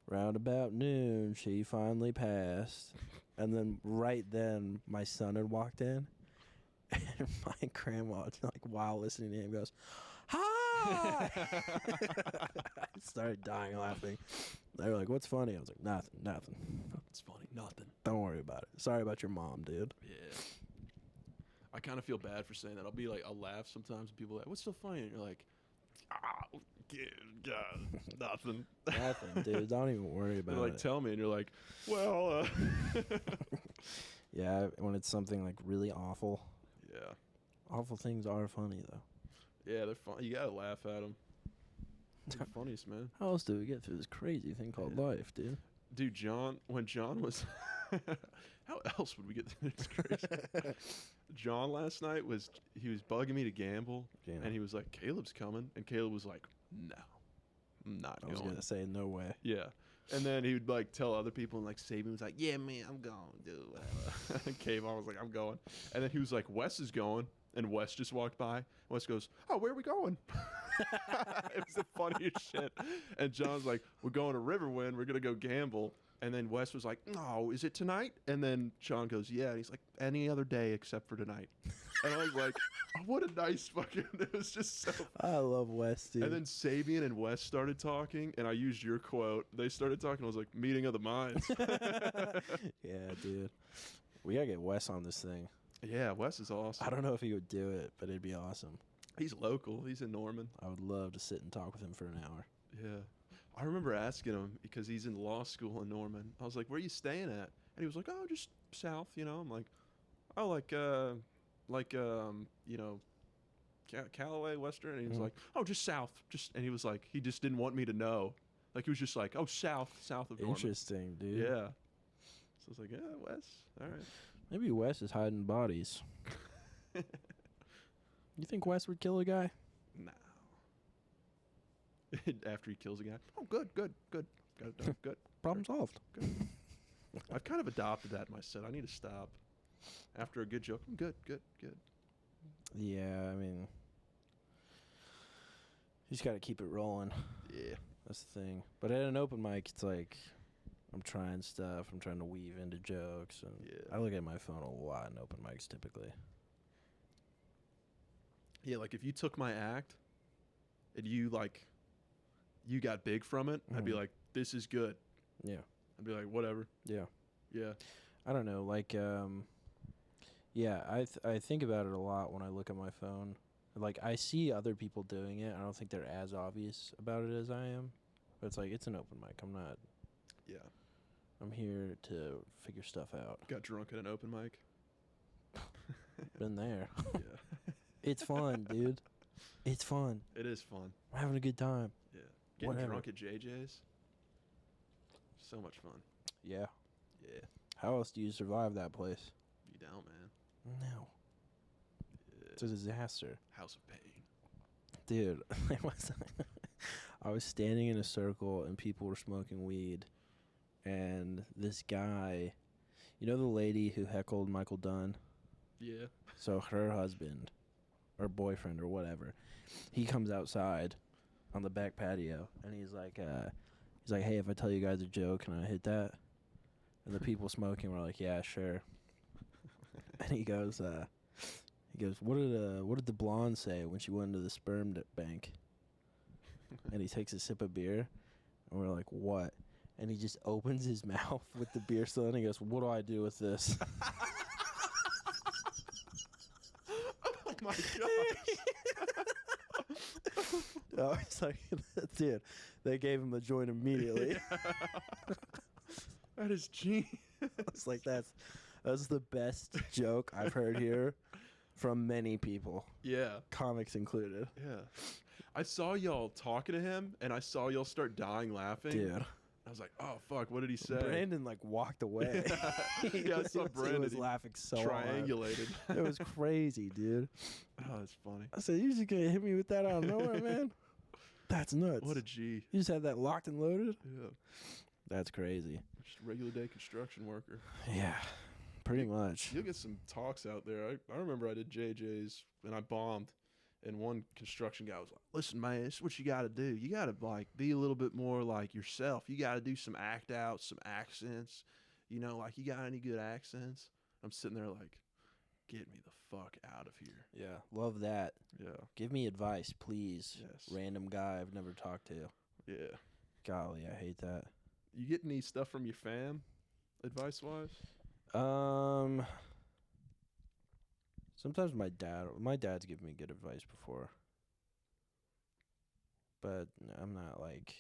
S1: round about noon, she finally passed. And then right then, my son had walked in, and my grandma, like while listening to him, goes, hi! I started dying laughing. They were like, what's funny? I was like, nothing.
S2: It's funny. Nothing.
S1: Don't worry about it. Sorry about your mom, dude.
S2: Yeah. I kind of feel bad for saying that. I'll laugh sometimes, and people are like, what's so funny? And you're like, God, nothing.
S1: Nothing, dude. Don't even worry about
S2: They're like,
S1: it.
S2: tell me. And you're like, well,
S1: Yeah, when it's something like really awful.
S2: yeah.
S1: Awful things are funny, though.
S2: Yeah, they're fun. You gotta laugh at them. They're the funniest, man.
S1: How else do we get through this crazy thing called life, dude?
S2: Dude, when John was... How else would we get through this crazy? John last night he was bugging me to gamble, and he was like, Caleb's coming. And Caleb was like, no, I'm not going.
S1: I was going to say, no way.
S2: Yeah. And then he would like tell other people, and like Sabian was like, yeah, man, I'm going, dude, whatever. And Kayvon was like, I'm going. And then he was like, Wes is going. And Wes just walked by. Wes goes, oh, where are we going? It was the funniest shit. And John's like, we're going to Riverwind. We're going to go gamble. And then Wes was like, no, is it tonight? And then John goes, yeah. And he's like, any other day except for tonight. And I was like, oh, what a nice fucking, it was just so funny.
S1: I love Wes, dude.
S2: And then Sabian and Wes started talking, and I used your quote. They started talking. I was like, meeting of the minds.
S1: Yeah, dude. We got to get Wes on this thing.
S2: Yeah, Wes is awesome.
S1: I don't know if he would do it, but it'd be awesome.
S2: He's local. He's in Norman.
S1: I would love to sit and talk with him for an hour.
S2: Yeah. I remember asking him, because he's in law school in Norman. I was like, where are you staying at? And he was like, oh, just south, you know. I'm like, oh, you know, Callaway, Western. And he was like, oh, just south. And he was like, he just didn't want me to know. Like, he was just like, oh, south of Norman.
S1: Interesting, dude.
S2: Yeah. So I was like, yeah, Wes. All right.
S1: Maybe Wes is hiding bodies. You think Wes would kill a guy?
S2: No. After he kills a guy. Oh, good. Got it done. Good.
S1: Problem solved.
S2: Good. I've kind of adopted that in my set. I need to stop. After a good joke, I'm good.
S1: Yeah, I mean, you just got to keep it rolling.
S2: Yeah.
S1: That's the thing. But at an open mic, it's like I'm trying stuff. I'm trying to weave into jokes. And
S2: Yeah.
S1: I look at my phone a lot in open mics typically.
S2: Yeah, like if you took my act and you got big from it, I'd be like, this is good.
S1: Yeah.
S2: I'd be like, whatever.
S1: Yeah.
S2: Yeah.
S1: I don't know. Like, yeah, I think about it a lot when I look at my phone. Like, I see other people doing it. I don't think they're as obvious about it as I am. But it's like, it's an open mic.
S2: Yeah.
S1: I'm here to figure stuff out.
S2: Got drunk at an open mic.
S1: Been there.
S2: Yeah.
S1: It's fun, dude. It's fun.
S2: It is fun.
S1: I'm having a good time.
S2: Yeah. Getting
S1: Whatever.
S2: drunk at JJ's. So much fun.
S1: Yeah.
S2: Yeah.
S1: How else do you survive that place?
S2: You down, man.
S1: No.
S2: Yeah.
S1: It's a disaster.
S2: House of pain.
S1: Dude, I was standing in a circle and people were smoking weed. And this guy, you know the lady who heckled Michael Dunn?
S2: Yeah.
S1: So her husband or boyfriend or whatever, he comes outside on the back patio and he's like, hey, if I tell you guys a joke, can I hit that? And the people smoking were like, yeah, sure. And he goes, what did the blonde say when she went into the sperm bank? And he takes a sip of beer, and we're like, what? And he just opens his mouth with the beer still in. He goes, what do I do with this?
S2: Oh my gosh.
S1: Oh, it's like, dude, they gave him a joint immediately.
S2: That is genius.
S1: It's like that's the best joke I've heard here from many people,
S2: Yeah.
S1: comics included.
S2: Yeah. I saw y'all talking to him, and I saw y'all start dying laughing.
S1: Dude.
S2: I was like, oh, fuck, what did he say?
S1: Brandon, like, walked away.
S2: Yeah, I saw Brandon.
S1: He was laughing so hard.
S2: Triangulated.
S1: It was crazy, dude.
S2: Oh, that's funny.
S1: I said, you just gonna hit me with that out of nowhere, man? That's nuts.
S2: What a G.
S1: You just had that locked and loaded?
S2: Yeah.
S1: That's crazy.
S2: Just a regular day construction worker.
S1: Yeah, pretty much.
S2: You'll get some talks out there. I remember I did JJ's and I bombed, and one construction guy was like, "Listen, man, this is what you got to do. You got to like be a little bit more like yourself. You got to do some act out, some accents. You know, like you got any good accents?" I'm sitting there like, "Get me the fuck out of here."
S1: Yeah, love that.
S2: Yeah.
S1: Give me advice, please.
S2: Yes.
S1: Random guy I've never talked to.
S2: Yeah.
S1: Golly, I hate that.
S2: You get any stuff from your fam, advice wise?
S1: Sometimes my dad's given me good advice before, but I'm not like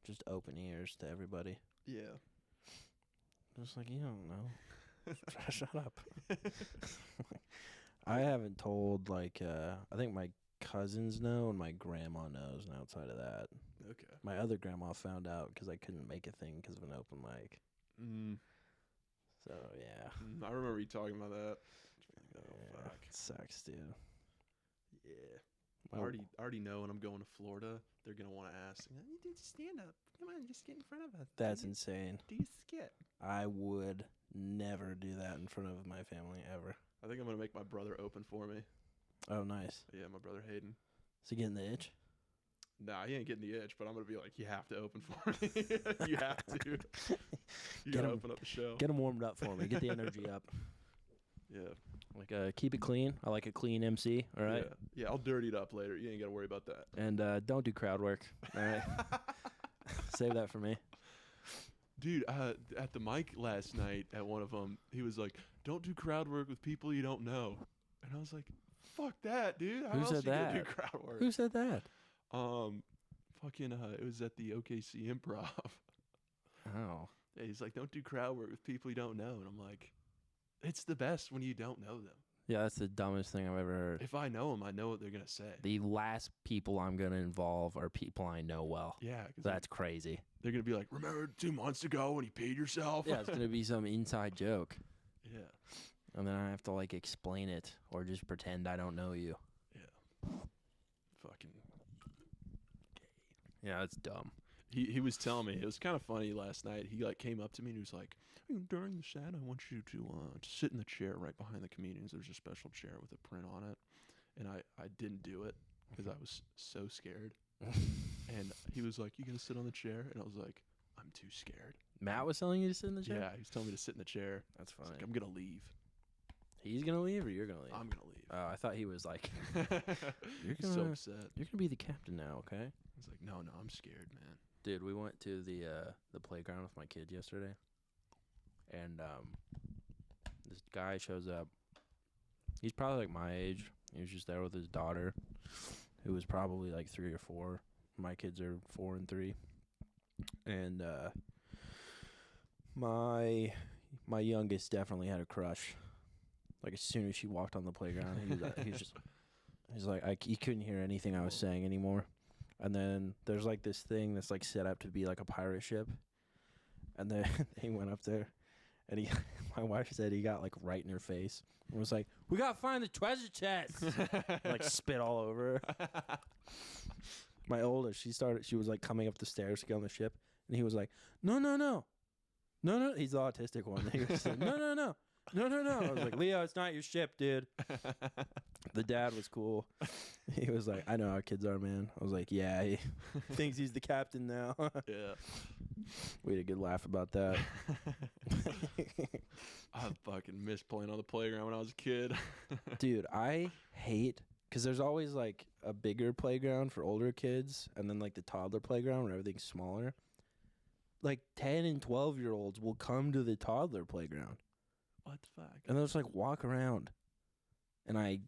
S1: just open ears to everybody.
S2: Yeah.
S1: Just like, you don't know. Shut up. I haven't told like I think my cousins know and my grandma knows, and outside of that,
S2: Okay.
S1: my other grandma found out because I couldn't make a thing because of an open mic. So yeah.
S2: I remember you talking about that. Oh,
S1: Yeah,
S2: fuck.
S1: it sucks, dude.
S2: Yeah.
S1: Well,
S2: I already know when I'm going to Florida, they're going to want to ask, "You did stand up. Come on, just get in front of us.
S1: That's insane.
S2: Do you skit?"
S1: I would never do that in front of my family ever.
S2: I think I'm going to make my brother open for me.
S1: Oh, nice.
S2: Yeah, my brother Hayden.
S1: Is he getting the itch?
S2: Nah, he ain't getting the itch, but I'm going to be like, "You have to open for me. You have to. You got to open up the show."
S1: Get him warmed up for me. Get the energy up.
S2: Yeah.
S1: Like, keep it clean. I like a clean MC, all right?
S2: Yeah, I'll dirty it up later. You ain't got to worry about that.
S1: And don't do crowd work, all right? Save that for me.
S2: Dude, at the mic last night at one of them, he was like, "Don't do crowd work with people you don't know." And I was like, "Fuck that, dude. How
S1: Who
S2: else
S1: said
S2: you gonna do
S1: that?
S2: crowd work?"
S1: Who said that?
S2: It was at the OKC Improv.
S1: Oh.
S2: Yeah, he's like, "Don't do crowd work with people you don't know." And I'm like, it's the best when you don't know them.
S1: Yeah, that's the dumbest thing I've ever heard.
S2: If I know them, I know what they're going to say.
S1: The last people I'm going to involve are people I know well.
S2: Yeah. 'Cause
S1: That's crazy.
S2: they're going to be like, "Remember 2 months ago when you paid yourself?"
S1: Yeah, it's going to be some inside joke.
S2: Yeah.
S1: And then I have to, like, explain it or just pretend I don't know you.
S2: Yeah. Fucking
S1: Yeah, that's dumb.
S2: He was telling me, it was kind of funny last night. He like came up to me and he was like, "During the set, I want you to sit in the chair right behind the comedians. There's a special chair with a print on it." And I didn't do it because I was so scared. And he was like, "You gonna sit on the chair?" And I was like, "I'm too scared."
S1: Matt was telling you to sit in the chair?
S2: Yeah, he was telling me to sit in the chair.
S1: That's
S2: I was
S1: funny.
S2: like, "I'm gonna leave.
S1: He's going to leave or you're going to leave?
S2: I'm gonna leave."
S1: Oh, I thought he was like,
S2: He's so
S1: gonna-
S2: upset.
S1: you're going to be the captain now, okay?
S2: I was like, "No, I'm scared, man."
S1: Dude, we went to the playground with my kid yesterday, and this guy shows up. He's probably like my age. He was just there with his daughter, who was probably like 3 or 4. My kids are 4 and 3, and my youngest definitely had a crush. Like as soon as she walked on the playground, he couldn't hear anything I was saying anymore. And then there's like this thing that's like set up to be like a pirate ship. And then he went up there and my wife said he got like right in her face and was like, "We got to find the treasure chest." Like spit all over her. My oldest, she was like coming up the stairs to get on the ship. And he was like, No. He's the autistic one. He was like, No. I was like, "Leo, it's not your ship, dude." The dad was cool. He was like, "I know how kids are, man." I was like, "Yeah, he thinks he's the captain now."
S2: Yeah.
S1: We had a good laugh about that.
S2: I fucking missed playing on the playground when I was a kid.
S1: Dude, I hate, because there's always like a bigger playground for older kids and then like the toddler playground where everything's smaller. Like 10 and 12-year-olds will come to the toddler playground.
S2: What the fuck?
S1: And they'll just like walk around. And I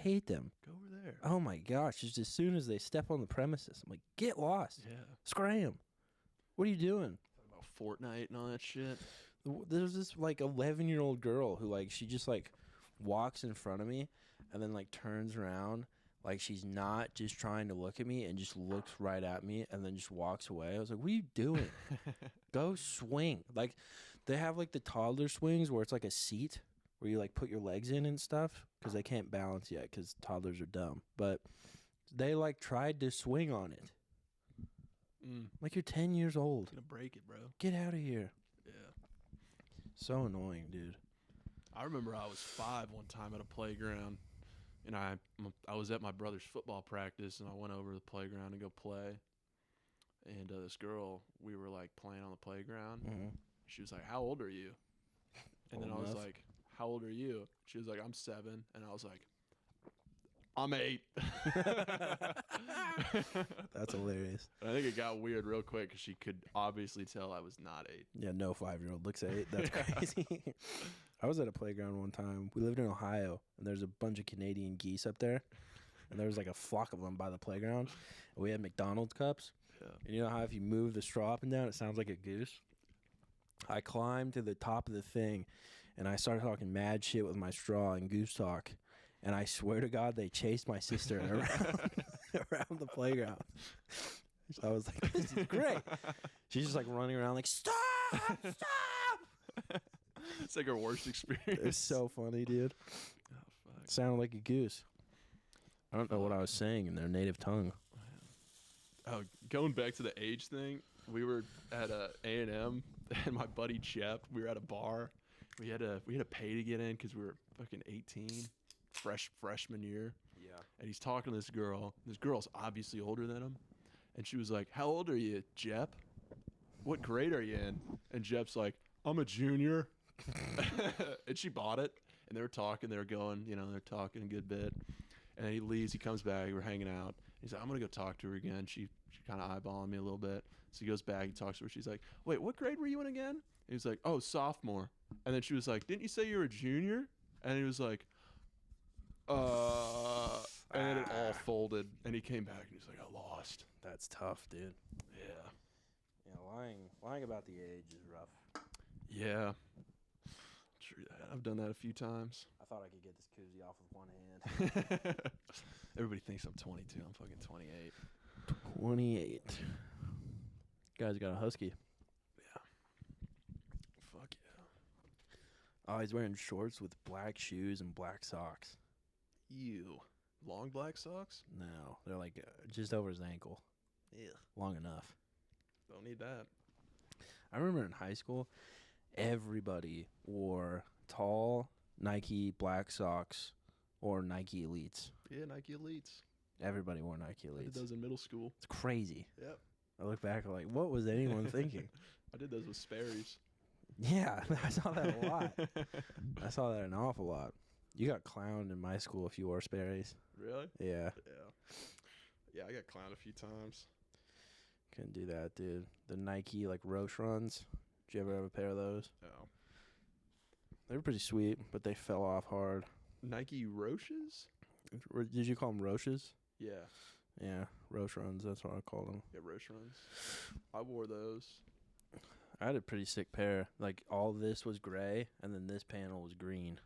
S1: hate them.
S2: Go over there.
S1: Oh my gosh, just as soon as they step on the premises, I'm like, get lost.
S2: Yeah.
S1: Scram. What are you doing?
S2: About Fortnite and all that shit.
S1: There's this like 11-year-old girl who like she just like walks in front of me and then like turns around like she's not just trying to look at me and just looks right at me and then just walks away. I was like, "What are you doing? Go swing." Like they have like the toddler swings where it's like a seat where you like put your legs in and stuff because they can't balance yet because toddlers are dumb. But they like tried to swing on it. Like, you're 10 years old.
S2: Gonna break it, bro.
S1: Get out of here.
S2: Yeah.
S1: So annoying, dude.
S2: I remember I was 5 one time at a playground, and I was at my brother's football practice, and I went over to the playground to go play. And this girl, we were like playing on the playground.
S1: Mm-hmm.
S2: She was like, "How old are you?" And then I was like, "How old are you?" She was like, "I'm 7." And I was like, "I'm 8."
S1: That's hilarious.
S2: And I think it got weird real quick because she could obviously tell I was not 8.
S1: Yeah, no 5-year-old looks 8. That's crazy. I was at a playground one time. We lived in Ohio, and there's a bunch of Canadian geese up there. And there was like a flock of them by the playground. And we had McDonald's cups.
S2: Yeah.
S1: And you know how if you move the straw up and down, it sounds like a goose? I climbed to the top of the thing, and I started talking mad shit with my straw and goose talk. And I swear to God, they chased my sister around the playground. So I was like, this is great. She's just like running around like, stop, stop.
S2: It's like her worst experience.
S1: It's so funny, dude.
S2: Oh, fuck.
S1: It sounded like a goose. I don't know what I was saying in their native tongue.
S2: Oh, going back to the age thing, we were at A&M, and my buddy Chep, we were at a bar. We had to pay to get in because we were fucking 18, freshman year.
S1: Yeah.
S2: And he's talking to this girl. This girl's obviously older than him. And she was like, "How old are you, Jep? What grade are you in?" And Jep's like, "I'm a junior." And she bought it. And they were talking. They were going, they're talking a good bit. And then he leaves. He comes back. We're hanging out. He's like, "I'm going to go talk to her again." She kind of eyeballing me a little bit. So he goes back. He talks to her. She's like, "Wait, what grade were you in again?" And he's like, "Oh, sophomore." And then she was like, "Didn't you say you were a junior?" And he was like, and then it all folded. And he came back and he's like, "I lost."
S1: That's tough, dude.
S2: Yeah.
S1: Yeah, lying about the age is rough.
S2: Yeah. True that. I've done that a few times.
S1: I thought I could get this koozie off with one hand.
S2: Everybody thinks I'm 22. I'm fucking 28.
S1: 28. Guy's got a husky.
S2: Yeah. Fuck yeah.
S1: Oh, he's wearing shorts with black shoes and black socks.
S2: Ew. Long black socks?
S1: No, they're like just over his ankle.
S2: Yeah.
S1: Long enough.
S2: Don't need that.
S1: I remember in high school, everybody wore tall Nike black socks or Nike Elites.
S2: Yeah, Nike Elites.
S1: Everybody wore Nike
S2: I did
S1: Elites.
S2: those in middle school.
S1: It's crazy.
S2: Yep.
S1: I look back, I'm like, what was anyone thinking?
S2: I did those with Sperry's.
S1: Yeah, I saw that a lot. I saw that an awful lot. You got clowned in my school if you wore Sperry's.
S2: Really?
S1: Yeah.
S2: Yeah. Yeah, I got clowned a few times.
S1: Couldn't do that, dude. The Nike, like, Roche runs. Did you ever have a pair of those?
S2: Oh.
S1: They were pretty sweet, but they fell off hard.
S2: Nike Roches?
S1: Did you call them Roches?
S2: Yeah.
S1: Yeah, Roche runs. That's what I called them.
S2: Yeah, Roche runs. I wore those.
S1: I had a pretty sick pair. Like, all this was gray, and then this panel was green.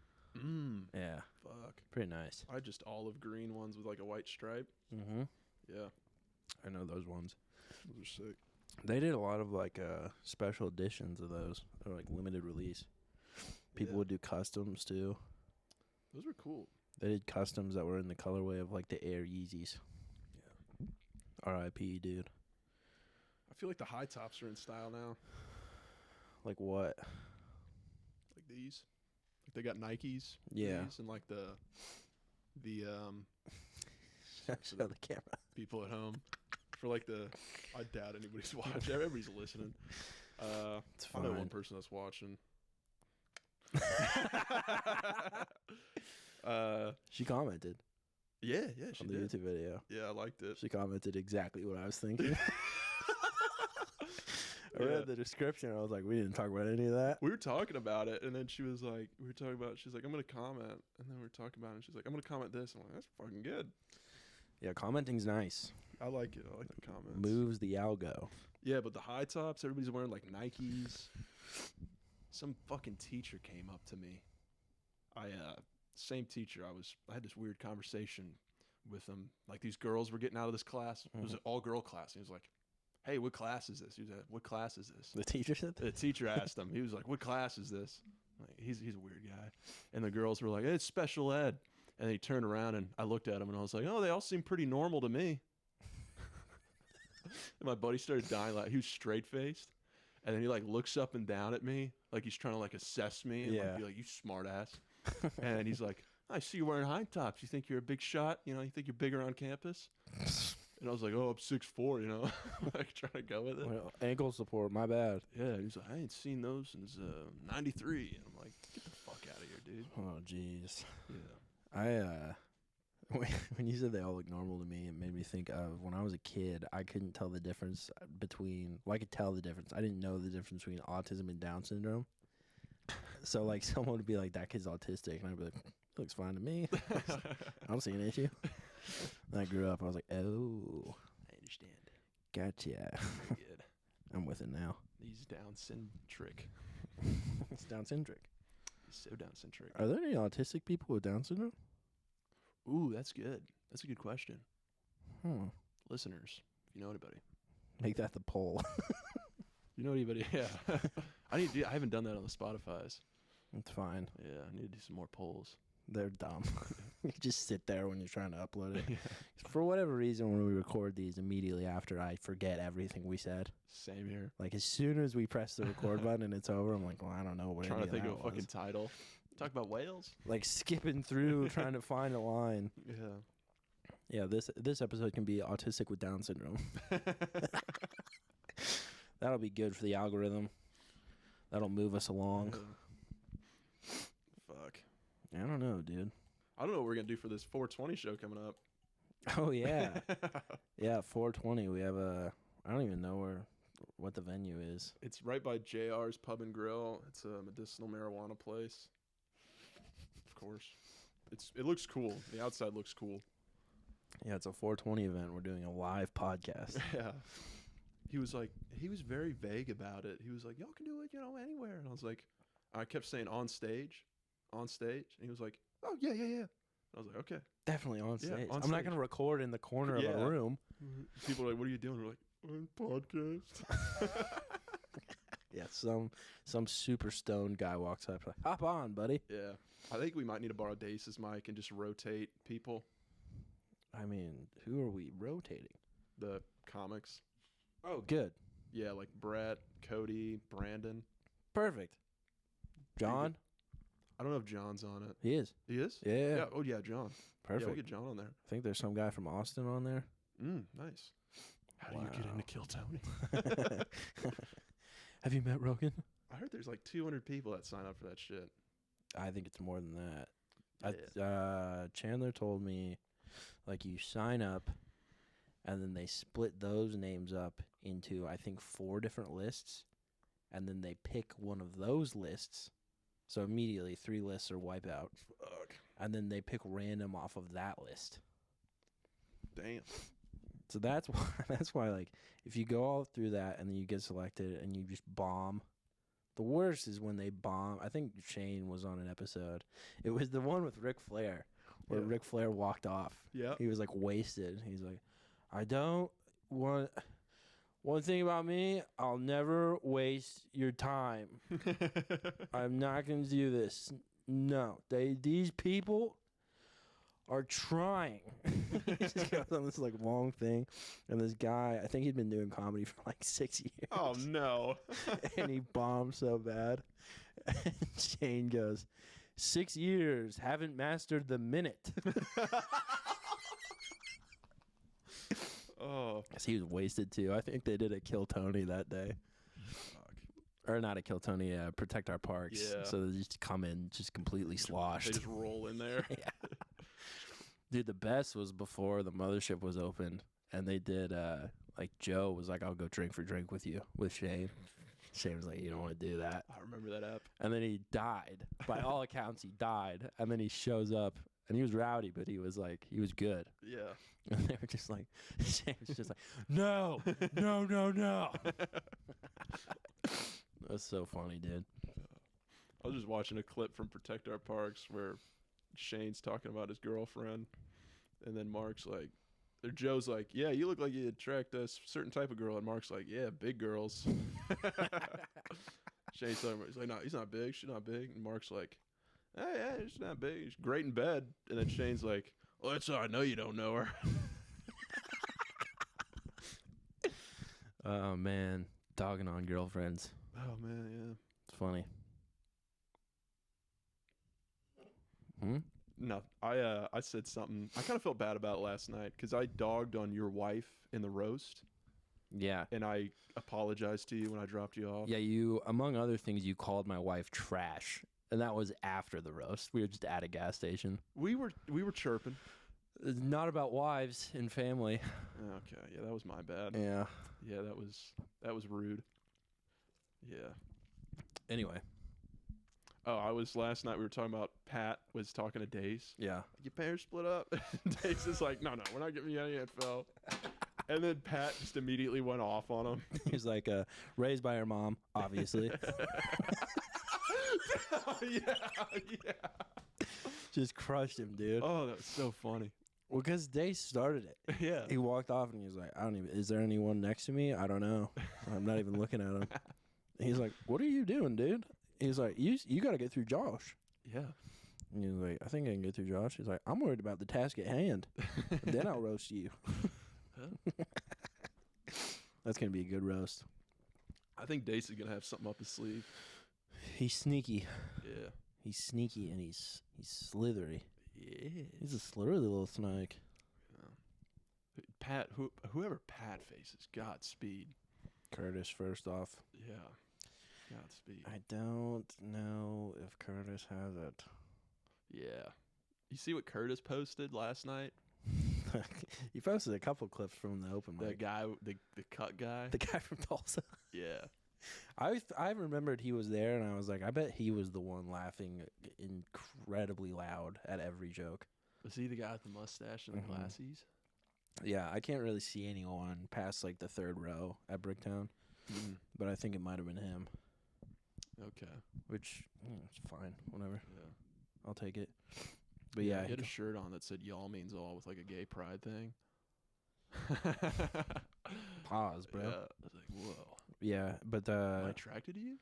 S1: Yeah.
S2: Fuck.
S1: Pretty nice.
S2: I had just olive green ones with like a white stripe.
S1: Mm-hmm.
S2: Yeah.
S1: I know those ones.
S2: Those are sick.
S1: They did a lot of, like, special editions of those. They're, like, limited release. People would do customs, too.
S2: Those were cool.
S1: They did customs that were in the colorway of, like, the Air Yeezys.
S2: Yeah.
S1: R.I.P., dude.
S2: I feel like the high tops are in style now.
S1: Like what?
S2: Like these. Like they got Nikes.
S1: Yeah.
S2: These and like the
S1: Show the camera.
S2: people at home. For like I doubt anybody's watching. Everybody's listening.
S1: It's
S2: I know one
S1: fine.
S2: person that's watching.
S1: She commented
S2: Yeah, she
S1: on the
S2: did.
S1: YouTube video.
S2: Yeah, I liked it.
S1: She commented exactly what I was thinking. I read the description. I was like, we didn't talk about any of that.
S2: We were talking about it, and then she was like, she's like, "I'm gonna comment," and then we were talking about it, and she's like, "I'm gonna comment this." I'm like, "That's fucking good."
S1: Yeah, commenting's nice.
S2: I like it. I like the comments.
S1: Moves the algo.
S2: Yeah, but the high tops, everybody's wearing like Nikes. Some fucking teacher came up to me. Same teacher. I had this weird conversation with him. Like these girls were getting out of this class. It was an all-girl class. And he was like, "Hey, what class is this?" He was like, "What class is this?"
S1: The teacher said that?
S2: The teacher asked him. He was like, "What class is this?" Like, he's a weird guy. And the girls were like, "Hey, it's special ed." And he turned around and I looked at him and I was like, "Oh, they all seem pretty normal to me." And my buddy started dying. Like, he was straight faced, and then he like looks up and down at me, like he's trying to like assess me and like, be like, "You smart ass." And he's like, "I see you wearing high tops. You think you're a big shot? You know, you think you're bigger on campus?" And I was like, "Oh, I'm 6'4", you know, like trying to go with it.
S1: Well, ankle support, my bad.
S2: Yeah, he's like, "I ain't seen those since '93." And I'm like, "Get the fuck out of here, dude."
S1: Oh, jeez.
S2: Yeah.
S1: When you said they all look normal to me, it made me think of when I was a kid. I couldn't tell the difference between. Well, I could tell the difference. I didn't know the difference between autism and Down syndrome. So like, someone would be like, "That kid's autistic," and I'd be like, "Looks fine to me. I don't see an issue." And I grew up. I was like, "Oh,
S2: I understand.
S1: gotcha."
S2: Very good.
S1: I'm with it now.
S2: He's Down centric.
S1: It's Down syndrome.
S2: He's so Down centric.
S1: Are there any autistic people with Down syndrome?
S2: Ooh, that's good. That's a good question. Listeners, if you know anybody.
S1: Make that the poll.
S2: You know anybody? Yeah. I haven't done that on the Spotify's.
S1: It's fine.
S2: Yeah, I need to do some more polls.
S1: They're dumb. You just sit there when you're trying to upload it. For whatever reason, when we record these immediately after, I forget everything we said.
S2: Same here.
S1: Like, as soon as we press the record button and it's over, I'm like, well, I don't know what
S2: Trying to think of a
S1: was.
S2: fucking title. Talk about whales?
S1: Like, skipping through, trying to find a line.
S2: Yeah.
S1: Yeah, this episode can be autistic with Down syndrome. That'll be good for the algorithm. That'll move us along.
S2: Fuck.
S1: I don't know, dude.
S2: I don't know what we're going to do for this 420 show coming up.
S1: Oh, yeah. Yeah, 420. We have I don't even know what the venue is.
S2: It's right by JR's Pub and Grill. It's a medicinal marijuana place. Of course. It looks cool. The outside looks cool.
S1: Yeah, it's a 420 event. We're doing a live podcast.
S2: Yeah. He was very vague about it. He was like, "Y'all can do it, you know, anywhere." And I kept saying on stage. And he was like, "Oh, yeah. And I was like, "Okay."
S1: Definitely on stage.
S2: Yeah, on
S1: I'm not
S2: stage.
S1: going to record in the corner of a room.
S2: People are like, "What are you doing?" We're like, "On podcast."
S1: Yeah, some super stoned guy walks up, like, "Hop on, buddy."
S2: Yeah. I think we might need to borrow Dace's mic and just rotate people.
S1: I mean, who are we rotating?
S2: The comics.
S1: Oh, good.
S2: Yeah, like Brett, Cody, Brandon.
S1: Perfect. John?
S2: I don't know if John's on it.
S1: He is.
S2: He is?
S1: Yeah.
S2: Oh, yeah, John.
S1: Perfect.
S2: Yeah, we'll get John on there.
S1: I think there's some guy from Austin on there.
S2: Nice. How do you get into Kill Tony?
S1: Have you met Rogan?
S2: I heard there's like 200 people that sign up for that shit.
S1: I think it's more than that.
S2: Yeah.
S1: Chandler told me, like, you sign up, and then they split those names up into, I think, 4 different lists, and then they pick one of those lists. So immediately 3 lists are wipe out.
S2: Fuck.
S1: And then they pick random off of that list.
S2: Damn.
S1: So that's why, like, if you go all through that and then you get selected and you just bomb. The worst is when they bomb. I think Shane was on an episode. It was the one with Ric Flair, where Ric Flair walked off.
S2: Yeah.
S1: He was, like, wasted. He's like, I don't want... One thing about me, I'll never waste your time. I'm not going to do this. No. These people are trying. He just goes on this, like, long thing. And this guy, I think he'd been doing comedy for, like, 6 years.
S2: Oh, no.
S1: And he bombed so bad. And Shane goes, 6 years, haven't mastered the minute.
S2: Oh.
S1: Because he was wasted, too. I think they did a Kill Tony that day.
S2: Fuck.
S1: Or not a Kill Tony, Protect Our Parks.
S2: Yeah.
S1: So they just come in just completely sloshed.
S2: They just roll in there.
S1: Yeah. Dude, the best was before the mothership was opened. And they did, like, Joe was like, I'll go drink for drink with you, with Shane. Shane was like, you don't want to do that.
S2: I remember that app.
S1: And then he died. By all accounts, he died. And then he shows up. And he was rowdy, but he was like, he was good.
S2: Yeah.
S1: And they were just like, Shane was just like, no. That's so funny, dude.
S2: I was just watching a clip from Protect Our Parks where Shane's talking about his girlfriend. And then Mark's like, or Joe's like, yeah, you look like you attract a certain type of girl. And Mark's like, yeah, big girls. Shane's talking about, he's like, no, he's not big. She's not big. And Mark's like, hey, yeah, she's not big. She's great in bed. And then Shane's like, well, that's how I know you don't know her.
S1: Oh, man. Dogging on girlfriends.
S2: Oh, man, yeah.
S1: It's funny. Hmm?
S2: No, I said something. I kind of felt bad about it last night because I dogged on your wife in the roast,
S1: Yeah.
S2: and I apologized to you when I dropped you off.
S1: Yeah, you, among other things, you called my wife trash. And that was after the roast. We were just at a gas station.
S2: We were chirping.
S1: It's not about wives and family.
S2: Okay, yeah, that was my bad.
S1: Yeah.
S2: Yeah, that was rude. Yeah.
S1: Anyway.
S2: Oh, last night we were talking about Pat was talking to Dace.
S1: Yeah.
S2: Your parents split up. Dace is like, no, we're not giving you any info. And then Pat just immediately went off on him.
S1: He's like, raised by her mom, obviously.
S2: yeah.
S1: Just crushed him, dude.
S2: Oh, that was so funny.
S1: Well, because Dace started it.
S2: Yeah.
S1: He walked off and he was like, is there anyone next to me? I don't know. I'm not even looking at him. He's like, what are you doing, dude? He's like, you got to get through Josh.
S2: Yeah.
S1: And he's like, I think I can get through Josh. He's like, I'm worried about the task at hand. Then I'll roast you. That's going to be a good roast.
S2: I think Dace is going to have something up his sleeve.
S1: He's sneaky.
S2: Yeah.
S1: He's sneaky and he's slithery.
S2: Yeah.
S1: He's a slithery little snake.
S2: Yeah. Pat, whoever Pat faces, Godspeed.
S1: Curtis, first off.
S2: Yeah. Godspeed.
S1: I don't know if Curtis has it.
S2: Yeah. You see what Curtis posted last night?
S1: He posted a couple clips from the open mic.
S2: The guy, the cut guy.
S1: The guy from Tulsa.
S2: Yeah.
S1: I remembered he was there, and I was like, I bet he was the one laughing incredibly loud at every joke.
S2: Was he the guy with the mustache and the glasses?
S1: Yeah, I can't really see anyone past like the third row at Bricktown, but I think it might have been him.
S2: Okay.
S1: Which, it's fine. Whatever.
S2: Yeah.
S1: I'll take it. But yeah.
S2: He had a shirt on that said y'all means all with like a gay pride thing.
S1: Pause, bro.
S2: Yeah. I was like, whoa.
S1: Yeah, but
S2: Am I attracted to you?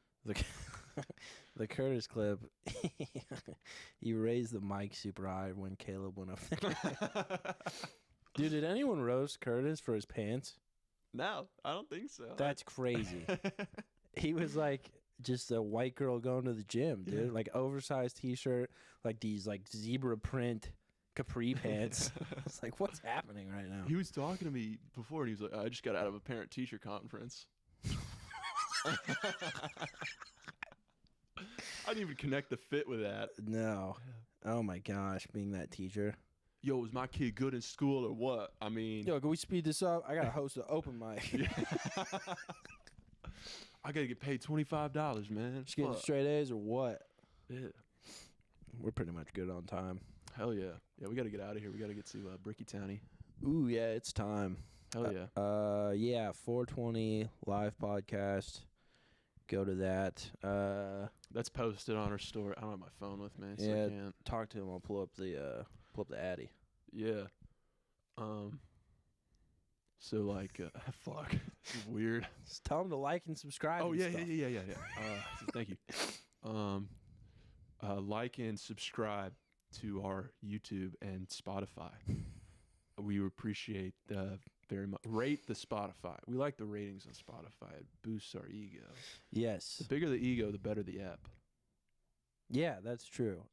S1: The Curtis clip, he raised the mic super high when Caleb went up there. Dude, did anyone roast Curtis for his pants?
S2: No, I don't think so.
S1: That's crazy. He was like just a white girl going to the gym, dude.
S2: Yeah.
S1: Like oversized t-shirt, like these like zebra print capri pants. It's like, what's happening right now?
S2: He was talking to me before, and he was like, I just got out of a parent-teacher conference. I didn't even connect the fit with that.
S1: No. Oh my gosh, being that teacher.
S2: Yo, was my kid good in school or what? I mean...
S1: Yo, can we speed this up? I got to host an open mic.
S2: I got to get paid $25, man.
S1: Just getting straight A's or what?
S2: Yeah.
S1: We're pretty much good on time.
S2: Hell yeah. Yeah, we got to get out of here. We got to get to Bricky Townie.
S1: Ooh, yeah, it's time.
S2: Hell yeah.
S1: Yeah, 420 live podcast. Go to that.
S2: That's posted on our story. I don't have my phone with me, so
S1: yeah,
S2: I can't.
S1: talk to him. I'll pull up the Addy.
S2: Yeah. So like, fuck, this is weird.
S1: Just tell him to like and subscribe.
S2: Oh
S1: and
S2: yeah,
S1: stuff.
S2: yeah. Thank you. Like and subscribe to our YouTube and Spotify. We appreciate very much. Rate the Spotify. We like the ratings on Spotify. It boosts our ego.
S1: Yes.
S2: The bigger the ego, the better the app.
S1: Yeah, that's true.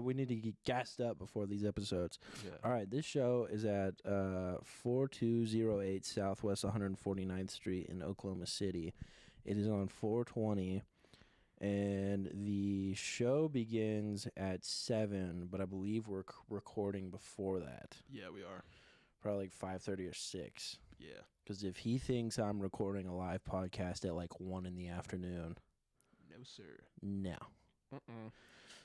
S1: We need to get gassed up before these episodes.
S2: Yeah.
S1: All right, this show is at 4208 Southwest 149th Street in Oklahoma City. It is on 420, and the show begins at 7, but I believe we're recording before that.
S2: Yeah, we are.
S1: Probably like 5:30 or 6.
S2: Yeah.
S1: Because if he thinks I'm recording a live podcast at like 1 in the afternoon.
S2: No, sir.
S1: No.
S2: Uh-uh.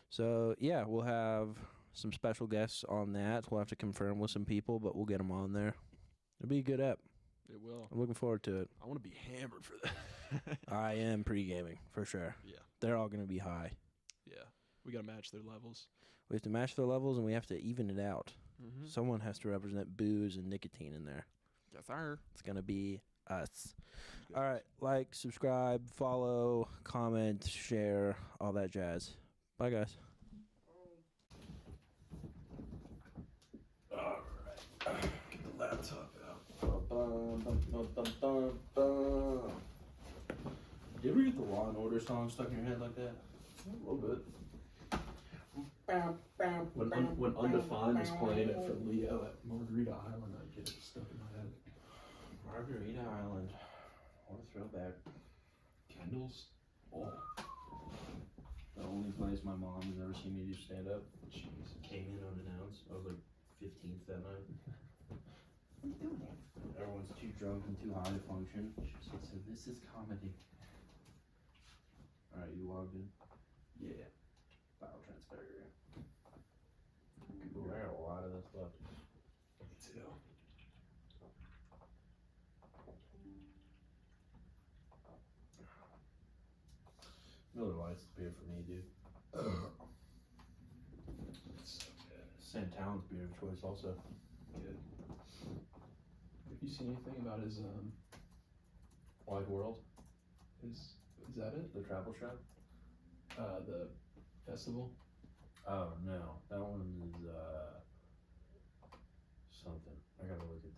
S1: So, yeah, we'll have some special guests on that. We'll have to confirm with some people, but we'll get them on there. It'll be a good ep.
S2: It will.
S1: I'm looking forward to it.
S2: I want to be hammered for that.
S1: I am pre-gaming, for sure.
S2: Yeah.
S1: They're all going to be high.
S2: Yeah. We got to match their levels.
S1: We have to match their levels, and we have to even it out.
S2: Mm-hmm.
S1: Someone has to represent booze and nicotine in there.
S2: Yes, sir.
S1: It's going to be us. All right. Like, subscribe, follow, comment, share, all that jazz. Bye, guys. All right. Get the laptop out. you ever get the Law and Order song stuck in your head like that?
S2: A little bit. When Undefined is playing it for Leo at Margarita Island, I get it stuck in my head.
S1: Margarita Island. What a throwback.
S2: Kendall's? Oh.
S1: The only place my mom has ever seen me do stand up.
S2: Jeez.
S1: Came in unannounced. I was like 15th that night. What are you doing? Everyone's too drunk and too high to function. She said, "This is comedy." Alright, you logged in?
S2: Yeah.
S1: File transfer. Ooh, I got a lot of this left.
S2: Me too.
S1: Miller Lite's the beer for me, dude.
S2: It's so good.
S1: Santown's beer of choice also.
S2: Good. Have you seen anything about his Wide World? Is that it?
S1: The travel shop?
S2: The festival?
S1: Oh no, that one is something. I gotta look at